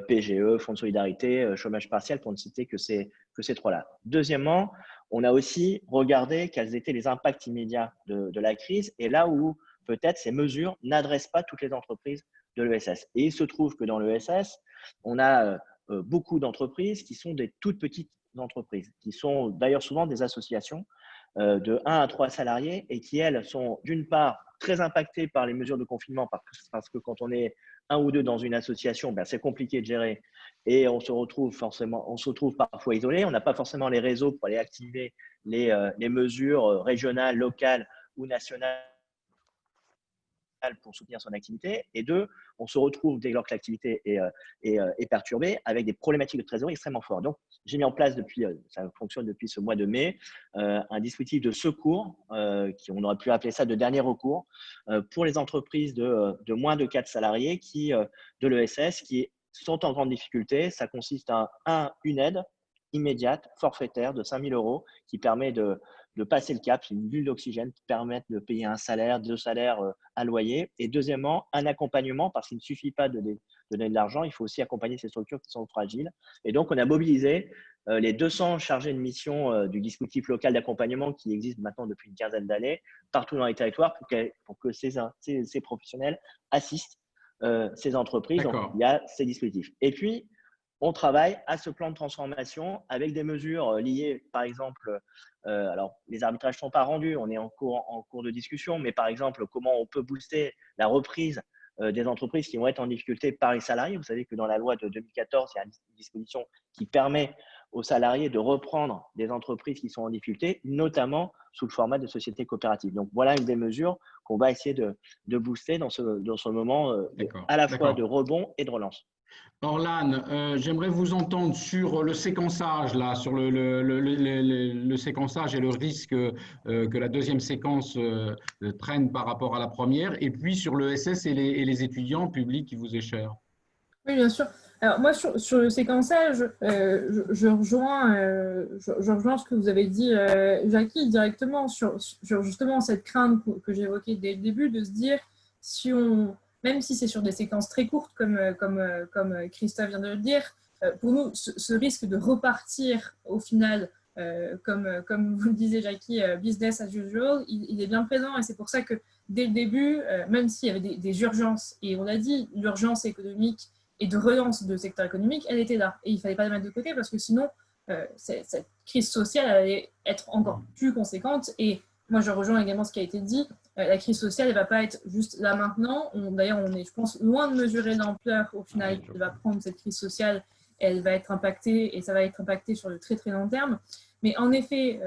PGE, Fonds de solidarité, chômage partiel, pour ne citer que ces trois-là. Deuxièmement, on a aussi regardé quels étaient les impacts immédiats de la crise et là où peut-être ces mesures n'adressent pas toutes les entreprises de l'ESS. Et il se trouve que dans l'ESS, on a beaucoup d'entreprises qui sont des toutes petites entreprises, qui sont d'ailleurs souvent des associations de 1 à 3 salariés et qui, elles, sont d'une part très impactées par les mesures de confinement parce que quand on est 1 ou 2 dans une association, ben, c'est compliqué de gérer et on se retrouve parfois isolé. On n'a pas forcément les réseaux pour aller activer les mesures régionales, locales ou nationales pour soutenir son activité. Et 2, on se retrouve dès lors que l'activité est perturbée avec des problématiques de trésorerie extrêmement fortes. Donc, j'ai mis en place ça fonctionne depuis ce mois de mai, un dispositif de secours, on aurait pu appeler ça de dernier recours, pour les entreprises de moins de 4 salariés de l'ESS qui sont en grande difficulté. Ça consiste à une aide immédiate, forfaitaire de 5 000 € qui permet de passer le cap, c'est une bulle d'oxygène qui permet de payer un salaire, 2 salaires à loyer. Et deuxièmement, un accompagnement, parce qu'il ne suffit pas de donner de l'argent, il faut aussi accompagner ces structures qui sont fragiles. Et donc, on a mobilisé les 200 chargés de mission du dispositif local d'accompagnement qui existe maintenant depuis une quinzaine d'années, partout dans les territoires, pour que ces professionnels assistent ces entreprises. Donc, il y a ces dispositifs. Et puis, on travaille à ce plan de transformation avec des mesures liées, par exemple, alors les arbitrages ne sont pas rendus, on est en cours de discussion, mais par exemple, comment on peut booster la reprise des entreprises qui vont être en difficulté par les salariés. Vous savez que dans la loi de 2014, il y a une disposition qui permet aux salariés de reprendre des entreprises qui sont en difficulté, notamment sous le format de sociétés coopératives. Donc, voilà une des mesures qu'on va essayer de booster dans ce moment à la fois de rebond et de relance. Orlan, j'aimerais vous entendre sur le séquençage, là, sur le séquençage et le risque que la deuxième séquence traîne par rapport à la première, et puis sur l'ESS et les étudiants publics qui vous est cher. Oui, bien sûr. Alors moi, sur le séquençage, je rejoins ce que vous avez dit, Jackie, directement sur justement cette crainte que j'évoquais dès le début, de se dire, même si c'est sur des séquences très courtes, comme Christophe vient de le dire, pour nous, ce risque de repartir au final, comme vous le disiez, Jackie, business as usual, il est bien présent. Et c'est pour ça que dès le début, même s'il y avait des urgences, et on l'a dit, l'urgence économique et de relance de secteur économique, elle était là. Et il ne fallait pas la mettre de côté parce que sinon, cette crise sociale allait être encore plus conséquente. Et moi, je rejoins également ce qui a été dit. La crise sociale, elle ne va pas être juste là maintenant. D'ailleurs, on est, je pense, loin de mesurer l'ampleur au final qu'elle va prendre cette crise sociale. Elle va être impactée et ça va être impacté sur le très très long terme. Mais en effet,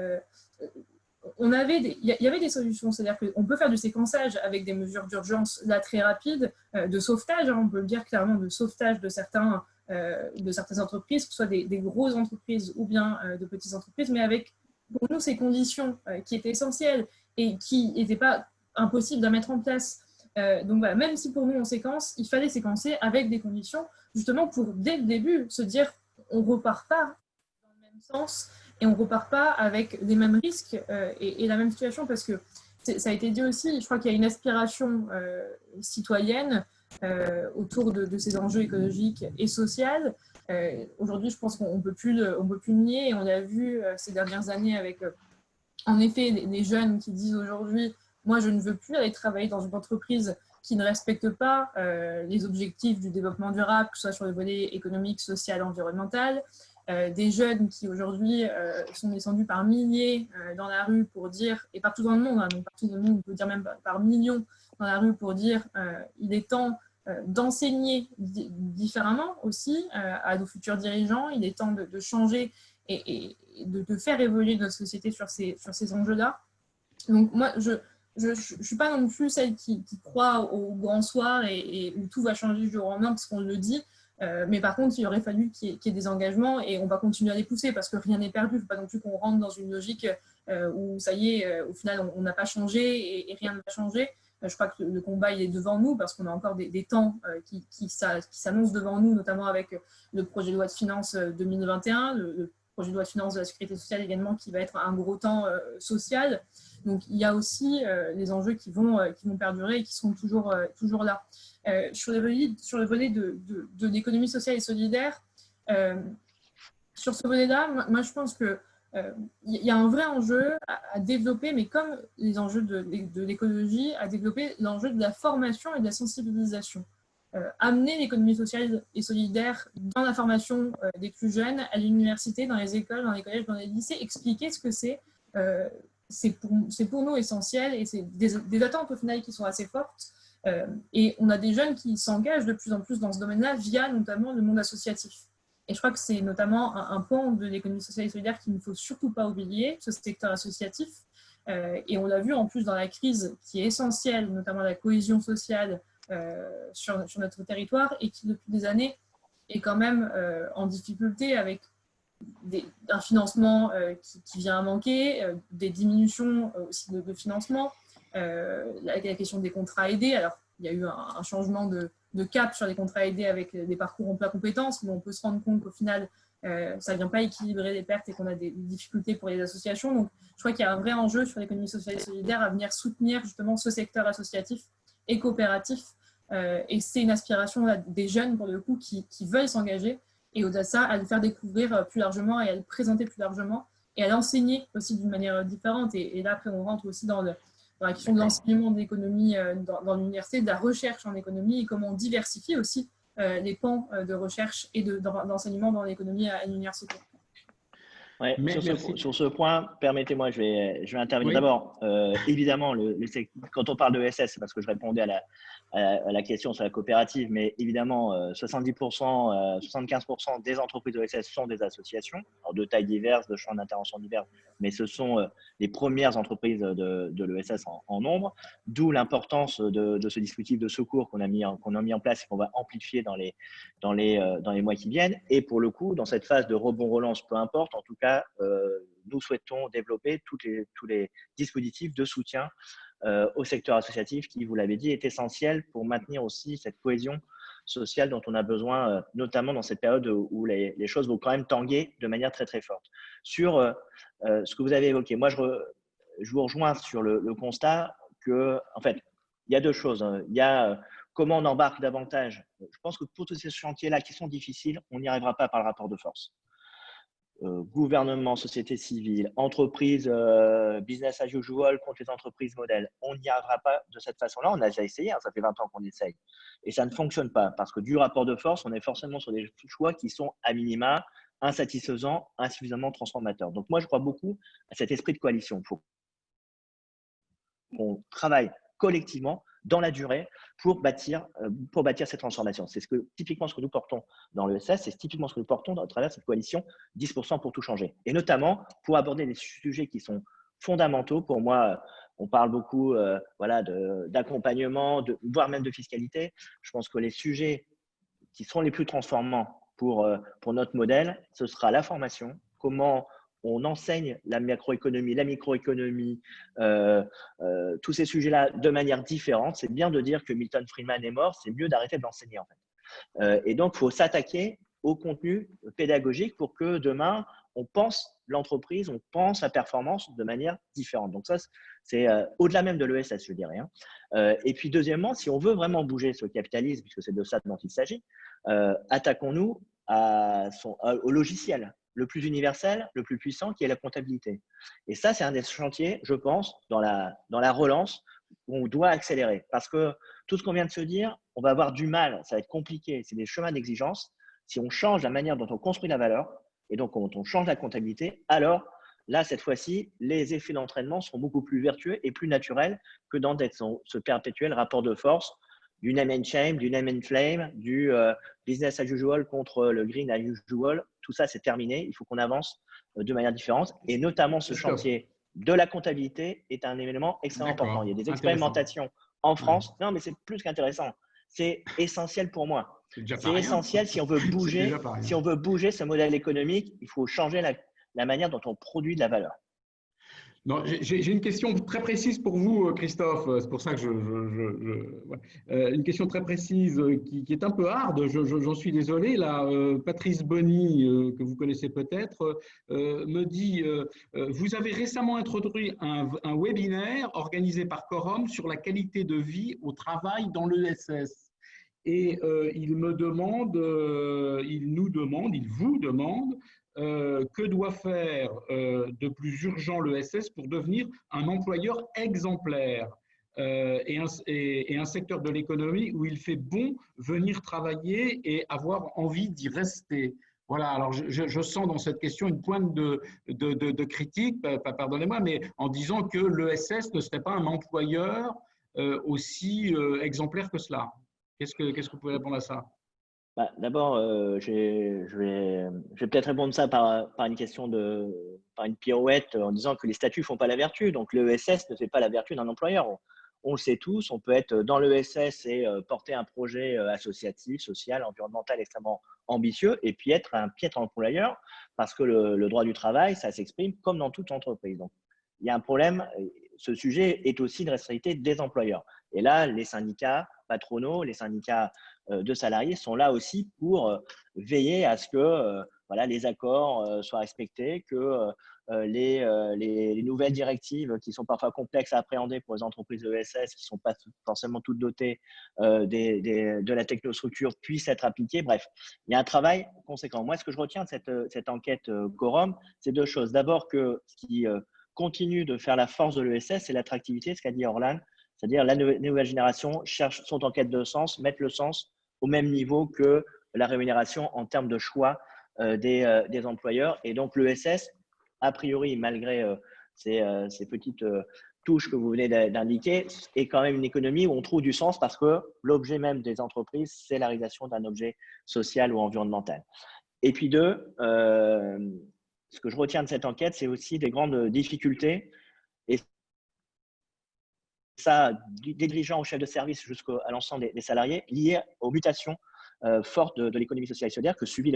il y avait des solutions, c'est-à-dire qu'on peut faire du séquençage avec des mesures d'urgence là très rapides, de sauvetage, on peut le dire clairement, de sauvetage de certaines entreprises, que ce soit des grosses entreprises ou bien de petites entreprises, mais avec pour nous ces conditions qui étaient essentielles et qui n'étaient pas impossibles à mettre en place. Donc voilà, même si pour nous on séquence, il fallait séquencer avec des conditions justement pour dès le début se dire on ne repart pas dans le même sens et on ne repart pas avec les mêmes risques et la même situation, parce que ça a été dit aussi, je crois qu'il y a une aspiration citoyenne autour de ces enjeux écologiques et sociaux. Aujourd'hui, je pense qu'on ne peut plus le nier, et on l'a vu ces dernières années avec, en effet, les jeunes qui disent aujourd'hui, moi, je ne veux plus aller travailler dans une entreprise qui ne respectent pas les objectifs du développement durable, que ce soit sur le volet économique, social, environnemental, des jeunes qui aujourd'hui sont descendus par milliers dans la rue pour dire, et partout dans le monde, hein, donc partout dans le monde, on peut dire même par millions dans la rue pour dire il est temps d'enseigner différemment aussi à nos futurs dirigeants, il est temps de changer et de faire évoluer notre société sur ces enjeux-là. Donc moi, je ne suis pas non plus celle qui croit au grand soir et où tout va changer du jour au lendemain parce qu'on le dit. Mais par contre, il aurait fallu qu'il y ait des engagements et on va continuer à les pousser parce que rien n'est perdu. Il ne faut pas non plus qu'on rentre dans une logique où ça y est, au final, on n'a pas changé et rien ne va changer. Je crois que le combat il est devant nous parce qu'on a encore des temps qui s'annoncent devant nous, notamment avec le projet de loi de finances 2021, le projet de loi de finances de la sécurité sociale également qui va être un gros temps social. Donc il y a aussi les enjeux qui vont perdurer et qui seront toujours là. Sur le volet de l'économie sociale et solidaire, sur ce volet-là, moi je pense que il y a un vrai enjeu à développer, mais comme les enjeux de l'écologie, à développer l'enjeu de la formation et de la sensibilisation. Amener l'économie sociale et solidaire dans la formation des plus jeunes, à l'université, dans les écoles, dans les collèges, dans les lycées, expliquer ce que c'est. C'est pour nous essentiel et c'est des attentes au final qui sont assez fortes. Et on a des jeunes qui s'engagent de plus en plus dans ce domaine-là via notamment le monde associatif. Et je crois que c'est notamment un pan de l'économie sociale et solidaire qu'il ne faut surtout pas oublier, ce secteur associatif. Et on l'a vu en plus dans la crise qui est essentielle, notamment la cohésion sociale sur notre territoire et qui depuis des années est quand même en difficulté avec un financement qui vient à manquer, des diminutions aussi de financement, la question des contrats aidés. Alors, il y a eu un changement de cap sur les contrats aidés avec des parcours en plein compétences, mais on peut se rendre compte qu'au final, ça ne vient pas équilibrer les pertes et qu'on a des difficultés pour les associations. Donc, je crois qu'il y a un vrai enjeu sur l'économie sociale et solidaire à venir soutenir justement ce secteur associatif et coopératif. Et c'est une aspiration là, des jeunes, pour le coup, qui veulent s'engager. Et au-delà de ça, à le faire découvrir plus largement et à le présenter plus largement et à l'enseigner aussi d'une manière différente. Et là, après, on rentre aussi dans la question de l'enseignement de l'économie dans l'université, de la recherche en économie et comment on diversifie aussi les pans de recherche et d'enseignement dans l'économie à l'université. Ouais, sur ce point, permettez-moi, je vais intervenir. Oui. D'abord, évidemment, quand on parle de ESS, c'est parce que je répondais à la question sur la coopérative, mais évidemment, 70%, 75% des entreprises ESS sont des associations, alors de tailles diverses, de champs d'intervention divers, mais ce sont les premières entreprises de l'ESS en nombre, d'où l'importance de ce dispositif de secours qu'on a mis en place et qu'on va amplifier dans les mois qui viennent. Et pour le coup, dans cette phase de rebond-relance, peu importe, en tout cas, nous souhaitons développer tous les dispositifs de soutien au secteur associatif qui, vous l'avez dit, est essentiel pour maintenir aussi cette cohésion sociale dont on a besoin, notamment dans cette période où les choses vont quand même tanguer de manière très, très forte. Sur ce que vous avez évoqué, moi, je vous rejoins sur le constat que, en fait, il y a deux choses. Il y a comment on embarque davantage. Je pense que pour tous ces chantiers-là qui sont difficiles, on n'y arrivera pas par le rapport de force. Gouvernement, société civile, entreprise, business as usual contre les entreprises modèles. On n'y arrivera pas de cette façon-là. On a déjà essayé, hein, ça fait 20 ans qu'on essaye. Et ça ne fonctionne pas parce que du rapport de force, on est forcément sur des choix qui sont à minima insatisfaisants, insuffisamment transformateurs. Donc moi, je crois beaucoup à cet esprit de coalition. Il faut qu'on travaille collectivement dans la durée pour bâtir cette transformation. C'est typiquement ce que nous portons dans l'ESS, c'est typiquement ce que nous portons à travers cette coalition 10% pour tout changer. Et notamment pour aborder des sujets qui sont fondamentaux. Pour moi, on parle beaucoup d'accompagnement, voire même de fiscalité. Je pense que les sujets qui seront les plus transformants pour notre modèle, ce sera la formation, comment on enseigne la macroéconomie, la microéconomie, tous ces sujets-là de manière différente. C'est bien de dire que Milton Friedman est mort, c'est mieux d'arrêter de l'enseigner en fait. Et donc, il faut s'attaquer au contenu pédagogique pour que demain, on pense l'entreprise, on pense la performance de manière différente. Donc ça, c'est au-delà même de l'ESS, je dirais. Et puis deuxièmement, si on veut vraiment bouger ce capitalisme, puisque c'est de ça dont il s'agit, attaquons-nous au logiciel le plus universel, le plus puissant, qui est la comptabilité. Et ça, c'est un des chantiers, je pense, dans la relance où on doit accélérer. Parce que tout ce qu'on vient de se dire, on va avoir du mal, ça va être compliqué, c'est des chemins d'exigence. Si on change la manière dont on construit la valeur, et donc quand on change la comptabilité, alors là, cette fois-ci, les effets d'entraînement seront beaucoup plus vertueux et plus naturels que dans ce perpétuel rapport de force du name and shame, du name and flame, du business as usual contre le green as usual. Tout ça, c'est terminé. Il faut qu'on avance de manière différente. Et notamment, ce chantier de la comptabilité est un élément extrêmement important. Il y a des expérimentations en France. Non, mais c'est plus qu'intéressant. C'est essentiel pour moi. C'est essentiel si on veut bouger. Si on veut bouger ce modèle économique, il faut changer la manière dont on produit de la valeur. J'ai une question très précise pour vous, Christophe. C'est pour ça que une question très précise qui est un peu hard. J'en suis désolé. Là, Patrice Bonny, que vous connaissez peut-être, me dit vous avez récemment introduit un webinaire organisé par Quorum sur la qualité de vie au travail dans l'ESS. Et il vous demande que doit faire de plus urgent l'ESS pour devenir un employeur exemplaire et un secteur de l'économie où il fait bon venir travailler et avoir envie d'y rester. Voilà, alors je sens dans cette question une pointe de critique, pardonnez-moi, mais en disant que l'ESS ne serait pas un employeur aussi exemplaire que cela. Qu'est-ce que vous pouvez répondre à ça? D'abord, je vais peut-être répondre ça par une question par une pirouette en disant que les statuts ne font pas la vertu. Donc, l'ESS ne fait pas la vertu d'un employeur. On le sait tous, on peut être dans l'ESS et porter un projet associatif, social, environnemental extrêmement ambitieux et puis être un piètre employeur parce que le droit du travail, ça s'exprime comme dans toute entreprise. Donc, il y a un problème. Ce sujet est aussi une responsabilité des employeurs. Et là, les syndicats patronaux, les syndicats de salariés sont là aussi pour veiller à ce que les accords soient respectés, que les nouvelles directives qui sont parfois complexes à appréhender pour les entreprises ESS, qui ne sont pas forcément toutes dotées de la technostructure, puissent être appliquées. Bref, il y a un travail conséquent. Moi, ce que je retiens de cette enquête Quorum, c'est deux choses. D'abord, que ce qui continue de faire la force de l'ESS, c'est l'attractivité, ce qu'a dit Orlan. C'est-à-dire la nouvelle génération sont en quête de sens, mettent le sens au même niveau que la rémunération en termes de choix des employeurs. Et donc l'ESS, a priori, malgré ces petites touches que vous venez d'indiquer, est quand même une économie où on trouve du sens parce que l'objet même des entreprises, c'est la réalisation d'un objet social ou environnemental. Et puis deux, ce que je retiens de cette enquête, c'est aussi des grandes difficultés. Et ça, des dirigeants aux chefs de service jusqu'à l'ensemble des salariés, liées aux mutations fortes de l'économie sociale et solidaire que subit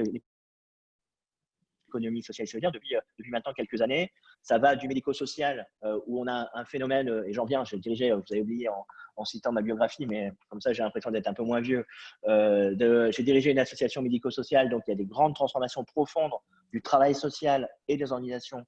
l'économie sociale et solidaire depuis maintenant quelques années. Ça va du médico-social où on a un phénomène, et j'en viens, j'ai dirigé, vous avez oublié en citant ma biographie, mais comme ça j'ai l'impression d'être un peu moins vieux. J'ai dirigé une association médico-sociale, donc il y a des grandes transformations profondes du travail social et des organisations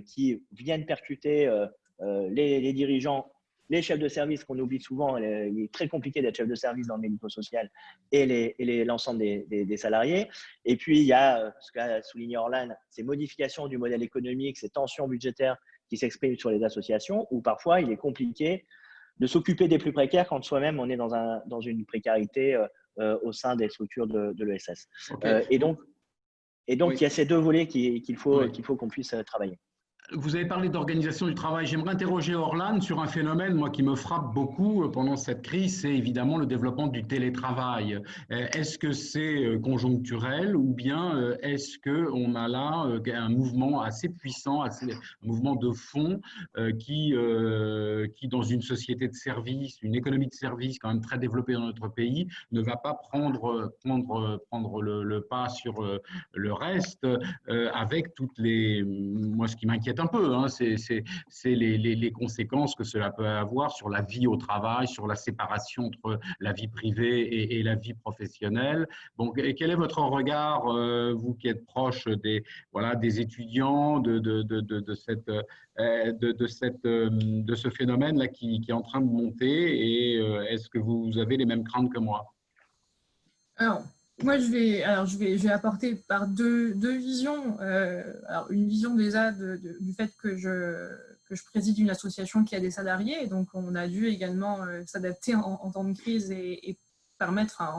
qui viennent percuter les dirigeants, les chefs de service qu'on oublie souvent. Il est très compliqué d'être chef de service dans le médico-social et l'ensemble des salariés. Et puis, il y a ce qu'a souligné Orlan, ces modifications du modèle économique, ces tensions budgétaires qui s'expriment sur les associations, où parfois, il est compliqué de s'occuper des plus précaires quand soi-même, on est dans une précarité au sein des structures de l'ESS. Okay. Et donc, oui, il y a ces deux volets qu'il faut qu'on puisse travailler. Vous avez parlé d'organisation du travail. J'aimerais interroger Orlan sur un phénomène, moi, qui me frappe beaucoup pendant cette crise, c'est évidemment le développement du télétravail. Est-ce que c'est conjoncturel ou bien est-ce qu'on a là un mouvement assez puissant, un mouvement de fond qui, dans une société de service, une économie de service quand même très développée dans notre pays, ne va pas prendre le pas sur le reste avec toutes les… Moi, ce qui m'inquiète un peu, hein, c'est les conséquences que cela peut avoir sur la vie au travail, sur la séparation entre la vie privée et la vie professionnelle. Donc, quel est votre regard, vous qui êtes proche des étudiants, de ce phénomène-là qui est en train de monter, et est-ce que vous avez les mêmes craintes que moi? Alors, moi, je vais apporter par deux visions. Alors, une vision déjà du fait que je préside une association qui a des salariés, et donc on a dû également s'adapter en temps de crise et permettre à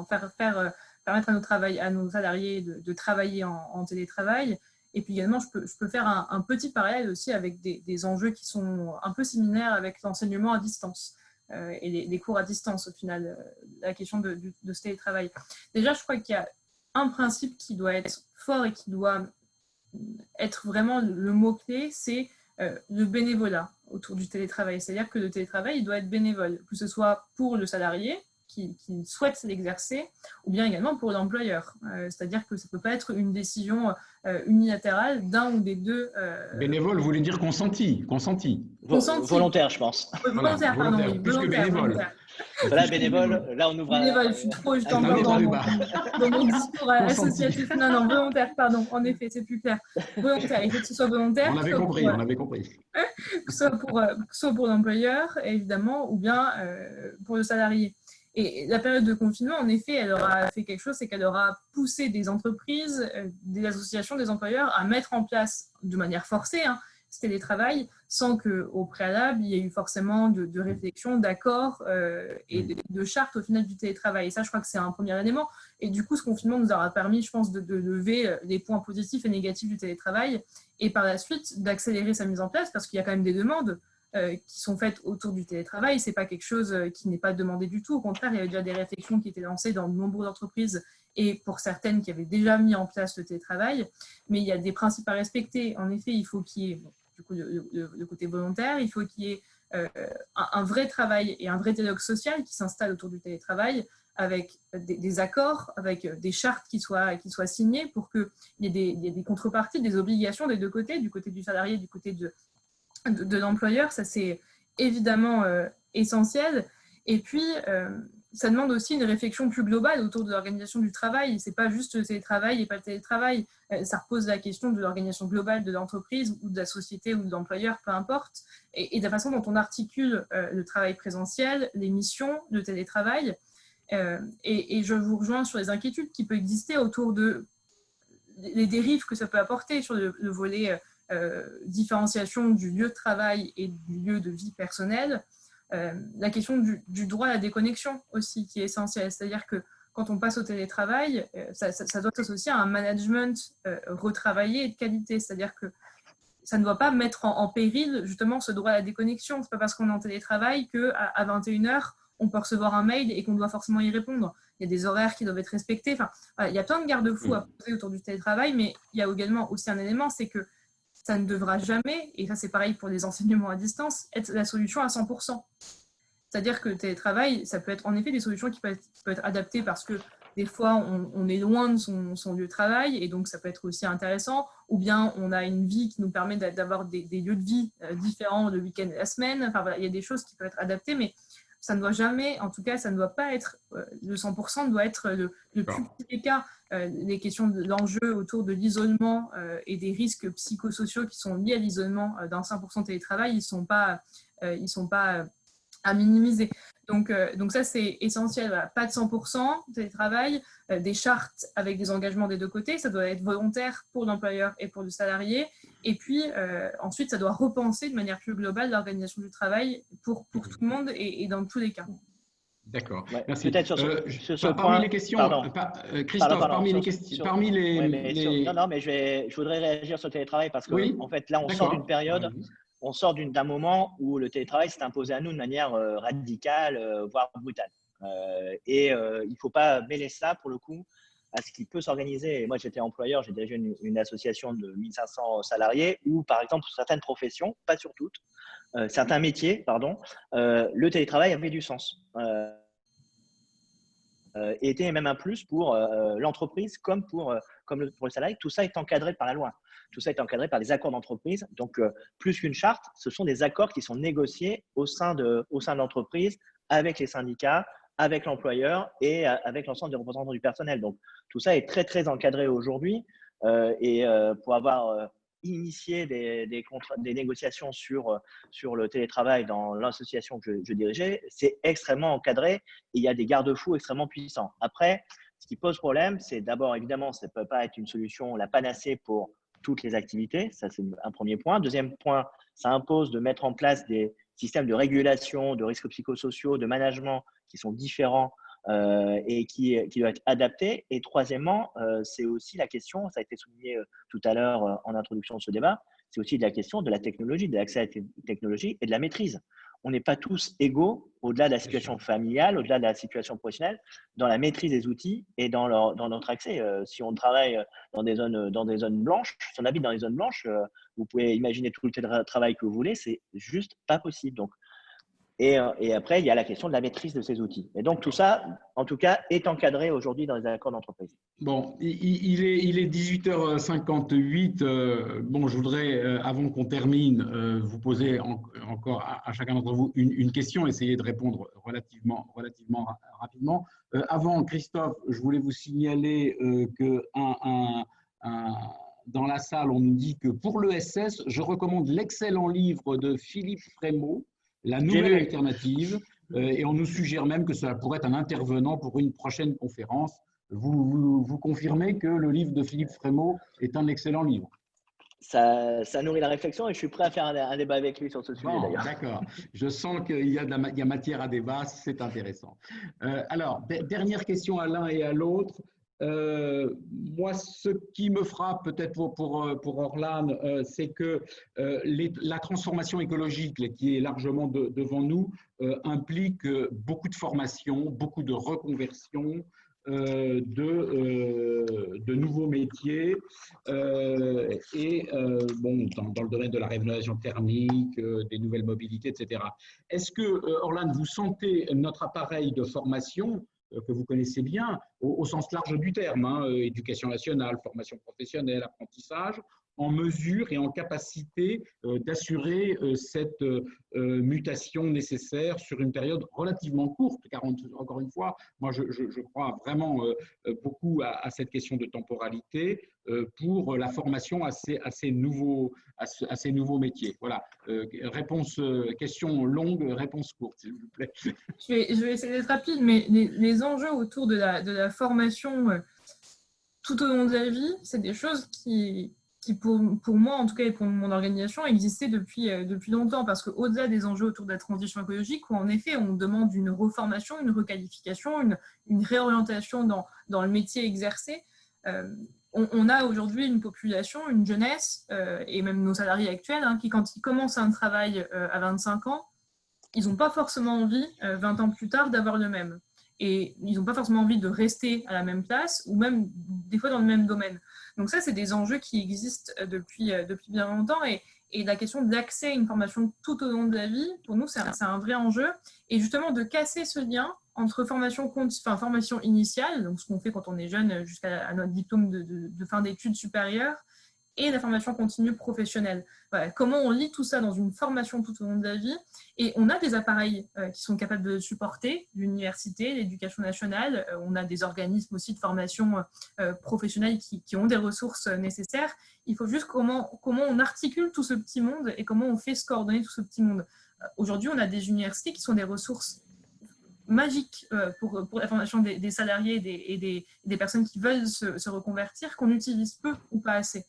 nos salariés de travailler en télétravail. Et puis également, je peux faire un petit parallèle aussi avec des enjeux qui sont un peu similaires avec l'enseignement à distance et les cours à distance au final, la question de ce télétravail. Déjà, je crois qu'il y a un principe qui doit être fort et qui doit être vraiment le mot-clé, c'est le bénévolat autour du télétravail. C'est-à-dire que le télétravail, il doit être bénévole, que ce soit pour le salarié qui souhaite l'exercer, ou bien également pour l'employeur. C'est-à-dire que ça ne peut pas être une décision unilatérale d'un ou des deux. Bénévole, vous voulez dire consenti. Volontaire, je pense. Volontaire, pardon, oui. Plus que bénévole. Volontaire. Voilà, bénévole, là on ouvre bénévole, je suis trop encore dans mon discours associatif. Non, volontaire, pardon, en effet, c'est plus clair. Volontaire, il faut que ce soit volontaire. On avait compris. Que ce soit pour l'employeur, évidemment, ou bien pour le salarié. Et la période de confinement, en effet, elle aura fait quelque chose, c'est qu'elle aura poussé des entreprises, des associations, des employeurs à mettre en place de manière forcée ce télétravail, sans qu'au préalable, il y ait eu forcément de réflexion, d'accords et de chartes au final du télétravail. Et ça, je crois que c'est un premier élément. Et du coup, ce confinement nous aura permis, je pense, de lever les points positifs et négatifs du télétravail et par la suite d'accélérer sa mise en place parce qu'il y a quand même des demandes qui sont faites autour du télétravail. Ce n'est pas quelque chose qui n'est pas demandé du tout. Au contraire, il y avait déjà des réflexions qui étaient lancées dans de nombreuses entreprises et pour certaines qui avaient déjà mis en place le télétravail. Mais il y a des principes à respecter. En effet, il faut qu'il y ait du coup, le côté volontaire, il faut qu'il y ait un vrai travail et un vrai dialogue social qui s'installe autour du télétravail avec des accords, avec des chartes qui soient signées pour qu'il y ait des contreparties, des obligations des deux côtés, du côté du salarié, du côté de l'employeur. Ça, c'est évidemment essentiel. Et puis, ça demande aussi une réflexion plus globale autour de l'organisation du travail. Ce n'est pas juste le télétravail et pas le télétravail. Ça repose la question de l'organisation globale de l'entreprise ou de la société ou de l'employeur, peu importe, et de la façon dont on articule le travail présentiel, les missions, le télétravail. Et je vous rejoins sur les inquiétudes qui peuvent exister autour des dérives que ça peut apporter sur le volet différenciation du lieu de travail et du lieu de vie personnelle. La question du droit à la déconnexion aussi qui est essentielle, c'est-à-dire que quand on passe au télétravail, ça doit s'associer à un management retravaillé et de qualité, c'est-à-dire que ça ne doit pas mettre en péril justement ce droit à la déconnexion. C'est pas parce qu'on est en télétravail qu'à 21h, on peut recevoir un mail et qu'on doit forcément y répondre. Il y a des horaires qui doivent être respectés. Enfin, voilà, il y a plein de garde-fous à poser autour du télétravail, mais il y a également aussi un élément, c'est que ça ne devra jamais, et ça c'est pareil pour les enseignements à distance, être la solution à 100%. C'est-à-dire que le télétravail, ça peut être en effet des solutions qui peuvent être adaptées parce que des fois on est loin de son lieu de travail et donc ça peut être aussi intéressant, ou bien on a une vie qui nous permet d'avoir des lieux de vie différents le week-end et la semaine. Enfin voilà, il y a des choses qui peuvent être adaptées, mais ça ne doit jamais, en tout cas, ça ne doit pas être le 100%, doit être le plus petit des cas. Les questions de l'enjeu autour de l'isolement et des risques psychosociaux qui sont liés à l'isolement d'un 100% télétravail, ils ne sont pas à minimiser. Donc ça, c'est essentiel. Voilà. Pas de 100% télétravail, des chartes avec des engagements des deux côtés. Ça doit être volontaire pour l'employeur et pour le salarié. Et puis, ensuite, ça doit repenser de manière plus globale l'organisation du travail pour tout le monde et dans tous les cas. D'accord. Ouais, merci. Peut-être sur parmi point, les questions, Christophe, parmi les questions, non, mais je voudrais réagir sur le télétravail parce que en fait, là, on sort d'une période. On sort d'un moment où le télétravail s'est imposé à nous de manière radicale, voire brutale. Et il ne faut pas mêler ça, pour le coup, à ce qui peut s'organiser. Et moi, j'étais employeur, j'ai dirigé une association de 1500 salariés où, par exemple, pour certaines professions, pas sur toutes, certains métiers, pardon, le télétravail avait du sens. Et était même un plus pour l'entreprise comme pour le salarié. Tout ça est encadré par la loi. Tout ça est encadré par des accords d'entreprise. Donc, plus qu'une charte, ce sont des accords qui sont négociés au sein de l'entreprise avec les syndicats, avec l'employeur et avec l'ensemble des représentants du personnel. Donc, tout ça est très, très encadré aujourd'hui. Et pour avoir initié des négociations sur le télétravail dans l'association que je dirigeais, c'est extrêmement encadré et il y a des garde-fous extrêmement puissants. Après, ce qui pose problème, c'est d'abord, évidemment, ça ne peut pas être une solution, la panacée pour toutes les activités. Ça, c'est un premier point. Deuxième point, ça impose de mettre en place des systèmes de régulation, de risques psychosociaux, de management qui sont différents et qui doivent être adaptés. Et troisièmement, c'est aussi la question, ça a été souligné tout à l'heure en introduction de ce débat, c'est aussi de la question de la technologie, de l'accès à la technologie et de la maîtrise. On n'est pas tous égaux au-delà de la situation familiale, au-delà de la situation professionnelle, dans la maîtrise des outils et dans notre accès. Si on travaille dans des zones blanches, si on habite dans les zones blanches, vous pouvez imaginer tout le travail que vous voulez, c'est juste pas possible. Donc, et après, il y a la question de la maîtrise de ces outils. Et donc, tout ça, en tout cas, est encadré aujourd'hui dans les accords d'entreprise. Bon, il est 18h58. Bon, je voudrais, avant qu'on termine, vous poser encore à chacun d'entre vous une question, essayer de répondre relativement rapidement. Avant, Christophe, je voulais vous signaler que dans la salle, on nous dit que pour l'ESS, je recommande l'excellent livre de Philippe Frémaux, La nouvelle alternative, et on nous suggère même que cela pourrait être un intervenant pour une prochaine conférence. Vous confirmez que le livre de Philippe Frémaux est un excellent livre? Ça nourrit la réflexion et je suis prêt à faire un débat avec lui sur ce sujet d'ailleurs. D'accord, je sens qu'il y a matière à débat, c'est intéressant. Alors, dernière question à l'un et à l'autre. Moi, ce qui me frappe peut-être pour Orlane, c'est que la transformation écologique qui est largement devant nous implique beaucoup de formation, beaucoup de reconversion, de nouveaux métiers bon, dans le domaine de la rénovation thermique, des nouvelles mobilités, etc. Est-ce que, Orlane, vous sentez notre appareil de formation que vous connaissez bien, au sens large du terme, hein, éducation nationale, formation professionnelle, apprentissage, en mesure et en capacité d'assurer cette mutation nécessaire sur une période relativement courte, car encore une fois, moi je crois vraiment beaucoup à cette question de temporalité pour la formation à ces nouveaux métiers. Voilà, question longue, réponse courte, s'il vous plaît. Je vais essayer d'être rapide, mais les enjeux autour de la formation tout au long de la vie, c'est des choses qui pour moi, en tout cas, et pour mon organisation, existaient depuis longtemps, parce qu'au-delà des enjeux autour de la transition écologique, où en effet, on demande une reformation, une requalification, une réorientation dans le métier exercé, on a aujourd'hui une population, une jeunesse, et même nos salariés actuels, hein, qui, quand ils commencent un travail à 25 ans, ils n'ont pas forcément envie, 20 ans plus tard, d'avoir le même. Et ils n'ont pas forcément envie de rester à la même place, ou même des fois dans le même domaine. Donc ça, c'est des enjeux qui existent depuis bien longtemps. Et la question de l'accès à une formation tout au long de la vie, pour nous, c'est un vrai enjeu. Et justement, de casser ce lien entre formation initiale, donc ce qu'on fait quand on est jeune jusqu'à notre diplôme de fin d'études supérieures, et la formation continue professionnelle. Voilà, comment on lie tout ça dans une formation tout au long de la vie. Et on a des appareils qui sont capables de supporter, l'université, l'éducation nationale, on a des organismes aussi de formation professionnelle qui ont des ressources nécessaires. Il faut juste comment on articule tout ce petit monde et comment on fait se coordonner tout ce petit monde. Aujourd'hui, on a des universités qui sont des ressources magiques pour la formation des salariés et des personnes qui veulent se reconvertir, qu'on utilise peu ou pas assez.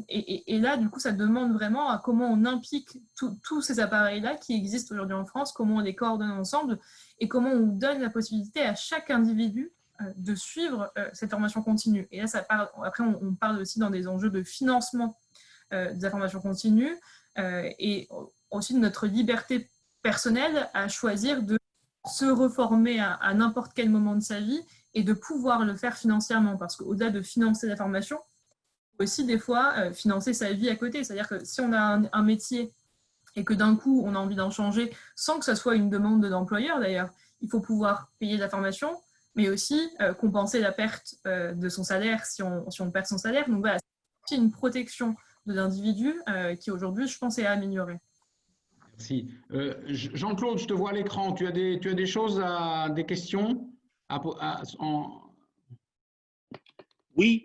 Et là, du coup, ça demande vraiment à comment on implique tous ces appareils-là qui existent aujourd'hui en France, comment on les coordonne ensemble et comment on donne la possibilité à chaque individu de suivre cette formation continue. Et là, après, on parle aussi dans des enjeux de financement de la formation continue et aussi de notre liberté personnelle à choisir de se reformer à n'importe quel moment de sa vie et de pouvoir le faire financièrement. Parce qu'au-delà de financer la formation, aussi des fois financer sa vie à côté. C'est-à-dire que si on a un métier et que d'un coup on a envie d'en changer sans que ça soit une demande de l'employeur d'ailleurs, il faut pouvoir payer de la formation, mais aussi compenser la perte de son salaire si on perd son salaire. Donc voilà, c'est une protection de l'individu qui aujourd'hui, je pense, est à améliorer. Merci. Jean-Claude, je te vois à l'écran. Tu as des choses, des questions Oui.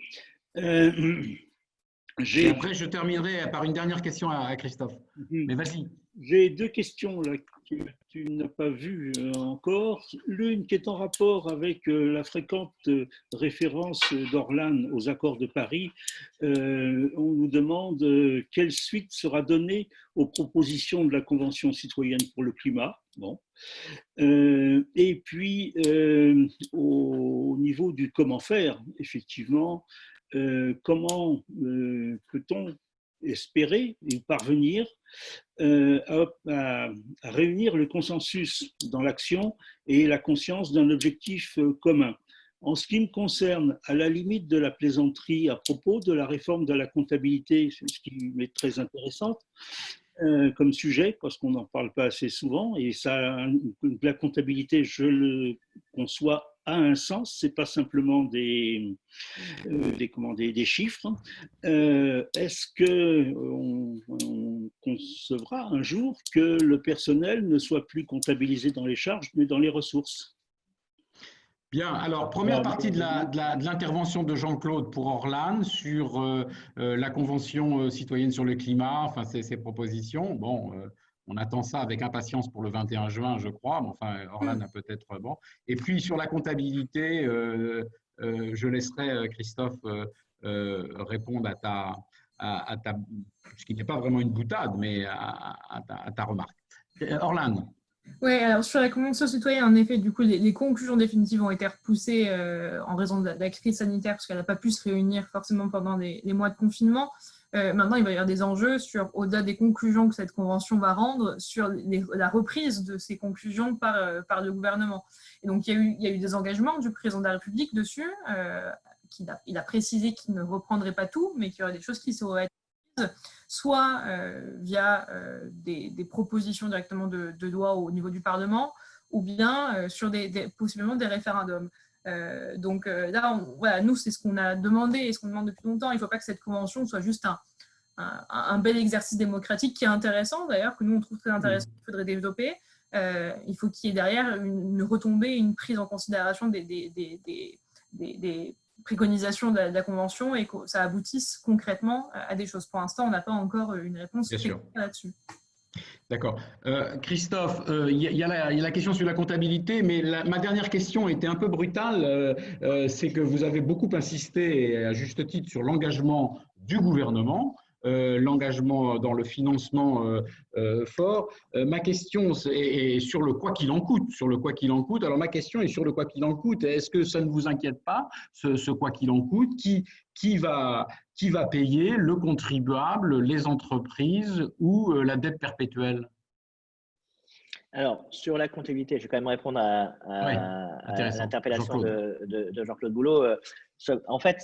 Et après, je terminerai par une dernière question à Christophe. Mais vas-y. J'ai deux questions là, tu n'as pas vu encore. L'une qui est en rapport avec la fréquente référence d'Orlan aux accords de Paris. On nous demande quelle suite sera donnée aux propositions de la Convention citoyenne pour le climat. Bon. Et puis, au niveau du comment faire, effectivement, comment peut-on espérer et parvenir à réunir le consensus dans l'action et la conscience d'un objectif commun. En ce qui me concerne, à la limite de la plaisanterie à propos de la réforme de la comptabilité, ce qui m'est très intéressant comme sujet, parce qu'on n'en parle pas assez souvent, et ça, la comptabilité, je le conçois, a un sens, c'est pas simplement des chiffres. Est-ce qu'on concevra un jour que le personnel ne soit plus comptabilisé dans les charges, mais dans les ressources? Bien, alors première partie de l'intervention de Jean-Claude pour Orlan sur la Convention citoyenne sur le climat, enfin ses propositions. Bon, on attend ça avec impatience pour le 21 juin, je crois. Mais enfin, Orlan a peut-être bon. Et puis sur la comptabilité, je laisserai Christophe répondre à ta, ce qui n'est pas vraiment une boutade, mais à ta remarque. Orlan. Oui, alors sur la Convention citoyenne, en effet, du coup, les conclusions définitives ont été repoussées en raison de la crise sanitaire, parce qu'elle n'a pas pu se réunir forcément pendant les mois de confinement. Maintenant, il va y avoir des enjeux au-delà des conclusions que cette convention va rendre, sur la reprise de ces conclusions par le gouvernement. Et donc, il y a eu des engagements du président de la République dessus. Il a précisé qu'il ne reprendrait pas tout, mais qu'il y aurait des choses qui seraient soit via des propositions directement de loi au niveau du Parlement, ou bien sur possiblement des référendums. Donc là, voilà, nous, c'est ce qu'on a demandé et ce qu'on demande depuis longtemps. Il ne faut pas que cette convention soit juste un bel exercice démocratique qui est intéressant, d'ailleurs, que nous, on trouve très intéressant, qu'il faudrait développer. Il faut qu'il y ait derrière une retombée, une prise en considération des préconisations de la Convention et que ça aboutisse concrètement à des choses. Pour l'instant, on n'a pas encore une réponse là-dessus. D'accord. Christophe, il y a la question sur la comptabilité, mais ma dernière question était un peu brutale. C'est que vous avez beaucoup insisté, et à juste titre, sur l'engagement du gouvernement, l'engagement dans le financement fort. Ma question est sur le quoi qu'il en coûte. Sur le quoi qu'il en coûte. Alors ma question est sur le quoi qu'il en coûte. Est-ce que ça ne vous inquiète pas, ce quoi qu'il en coûte, qui va payer, le contribuable, les entreprises ou la dette perpétuelle? Alors, sur la comptabilité, je vais quand même répondre à l'interpellation de Jean-Claude Boulot. En fait,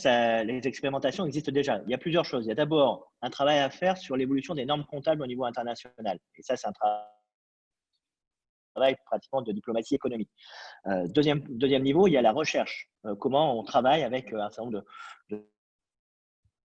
les expérimentations existent déjà. Il y a plusieurs choses. Il y a d'abord un travail à faire sur l'évolution des normes comptables au niveau international. Et ça, c'est un travail pratiquement de diplomatie économique. Deuxième niveau, il y a la recherche. Comment on travaille avec un certain nombre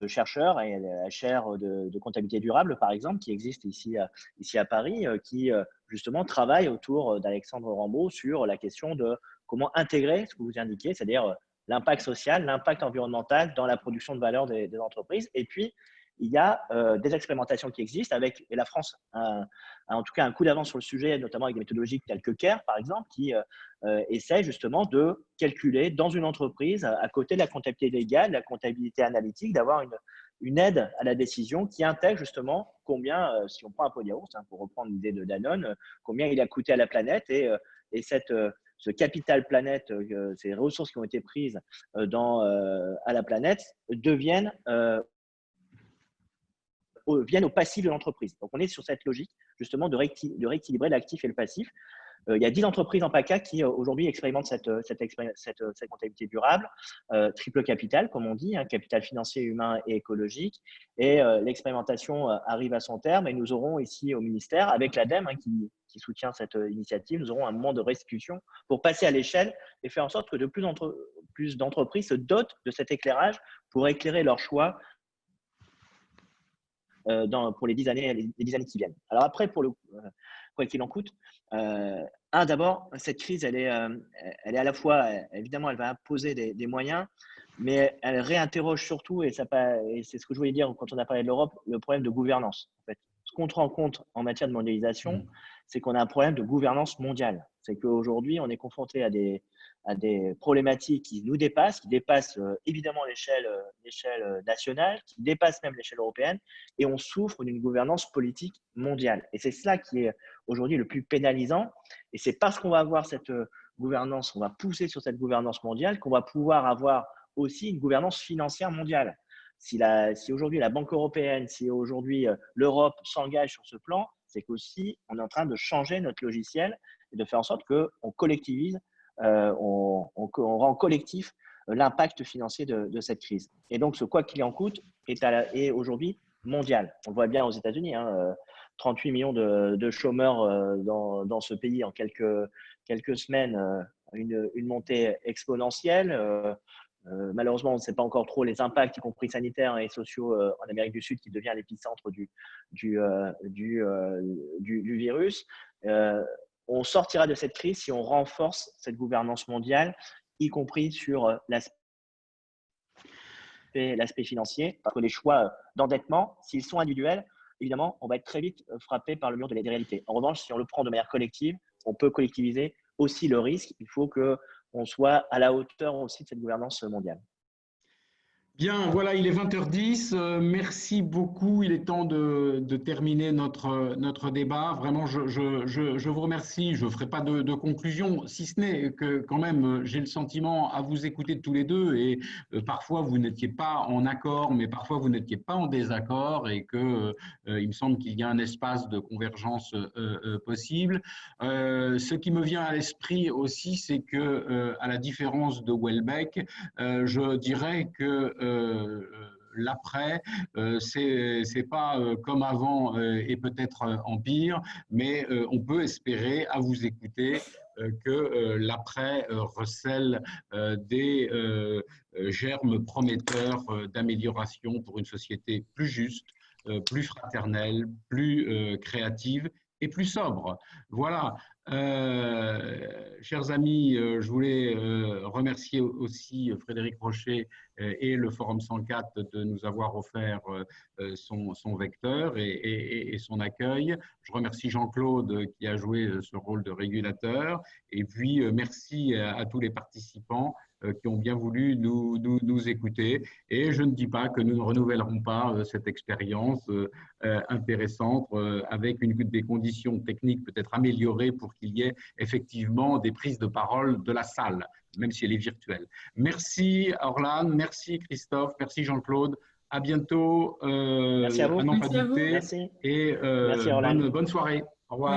de chercheurs et la chaire de comptabilité durable, par exemple, qui existe ici à Paris, qui justement travaille autour d'Alexandre Rambaud sur la question de comment intégrer ce que vous indiquez, c'est-à-dire l'impact social, l'impact environnemental dans la production de valeur des entreprises. Et puis, il y a des expérimentations qui existent et la France a en tout cas un coup d'avance sur le sujet, notamment avec des méthodologies telles que CARE, par exemple, qui essaie justement de calculer dans une entreprise, à côté de la comptabilité légale, la comptabilité analytique, d'avoir une aide à la décision qui intègre justement combien, si on prend un pot de yaourt, pour reprendre l'idée de Danone, combien il a coûté à la planète et ce capital planète, ces ressources qui ont été prises à la planète viennent au passif de l'entreprise. Donc, on est sur cette logique justement de rééquilibrer l'actif et le passif. Il y a 10 entreprises en PACA qui aujourd'hui expérimentent cette comptabilité durable, triple capital, comme on dit, capital financier, humain et écologique. Et l'expérimentation arrive à son terme et nous aurons ici au ministère, avec l'ADEME qui soutient cette initiative, nous aurons un moment de restitution pour passer à l'échelle et faire en sorte que de plus d'entreprises se dotent de cet éclairage pour éclairer leurs choix pour les 10 années qui viennent. Alors après, pour quoi qu'il en coûte, d'abord, cette crise, elle est à la fois, évidemment, elle va imposer des moyens, mais elle réinterroge surtout, et c'est ce que je voulais dire quand on a parlé de l'Europe, le problème de gouvernance. En fait, ce qu'on se rend compte en matière de mondialisation, c'est qu'on a un problème de gouvernance mondiale. C'est qu'aujourd'hui, on est confronté à des problématiques qui nous dépassent, qui dépassent évidemment l'échelle nationale, qui dépassent même l'échelle européenne, et on souffre d'une gouvernance politique mondiale. Et c'est cela qui est aujourd'hui le plus pénalisant. Et c'est parce qu'on va avoir cette gouvernance, on va pousser sur cette gouvernance mondiale, qu'on va pouvoir avoir aussi une gouvernance financière mondiale. Si aujourd'hui la Banque européenne, si aujourd'hui l'Europe s'engage sur ce plan, c'est qu'aussi on est en train de changer notre logiciel et de faire en sorte qu'on collectivise, on rend collectif l'impact financier de cette crise. Et donc ce quoi qu'il en coûte est aujourd'hui mondial. On le voit bien aux États-Unis, 38 millions de chômeurs dans ce pays en quelques semaines, une montée exponentielle. Malheureusement, on ne sait pas encore trop les impacts, y compris sanitaires et sociaux, en Amérique du Sud, qui devient l'épicentre du virus. On sortira de cette crise si on renforce cette gouvernance mondiale, y compris sur l'aspect financier, parce que les choix d'endettement, s'ils sont individuels, évidemment, on va être très vite frappé par le mur des réalités. En revanche, si on le prend de manière collective, on peut collectiviser aussi le risque. Il faut qu'on soit à la hauteur aussi de cette gouvernance mondiale. Bien, voilà, il est 20h10. Merci beaucoup. Il est temps de terminer notre débat. Vraiment, je vous remercie. Je ne ferai pas de conclusion, si ce n'est que quand même, j'ai le sentiment à vous écouter tous les deux et parfois vous n'étiez pas en accord, mais parfois vous n'étiez pas en désaccord et que il me semble qu'il y a un espace de convergence possible. Ce qui me vient à l'esprit aussi, c'est que à la différence de Houellebecq, je dirais que l'après, c'est pas comme avant et peut-être en pire, mais on peut espérer, à vous écouter, que l'après recèle des germes prometteurs d'amélioration pour une société plus juste, plus fraternelle, plus créative et plus sobre. Voilà. Chers amis, je voulais remercier aussi Frédéric Rochet et le Forum 104 de nous avoir offert son vecteur et son accueil. Je remercie Jean-Claude qui a joué ce rôle de régulateur. Et puis, merci à tous les participants qui ont bien voulu nous écouter. Et je ne dis pas que nous ne renouvellerons pas cette expérience intéressante avec des conditions techniques peut-être améliorées pour qu'il y ait effectivement des prises de parole de la salle, même si elle est virtuelle. Merci Orlan, merci Christophe, merci Jean-Claude. À bientôt. Merci à vous. À n'en pas douter. Merci. Et Merci, bonne soirée. Au revoir.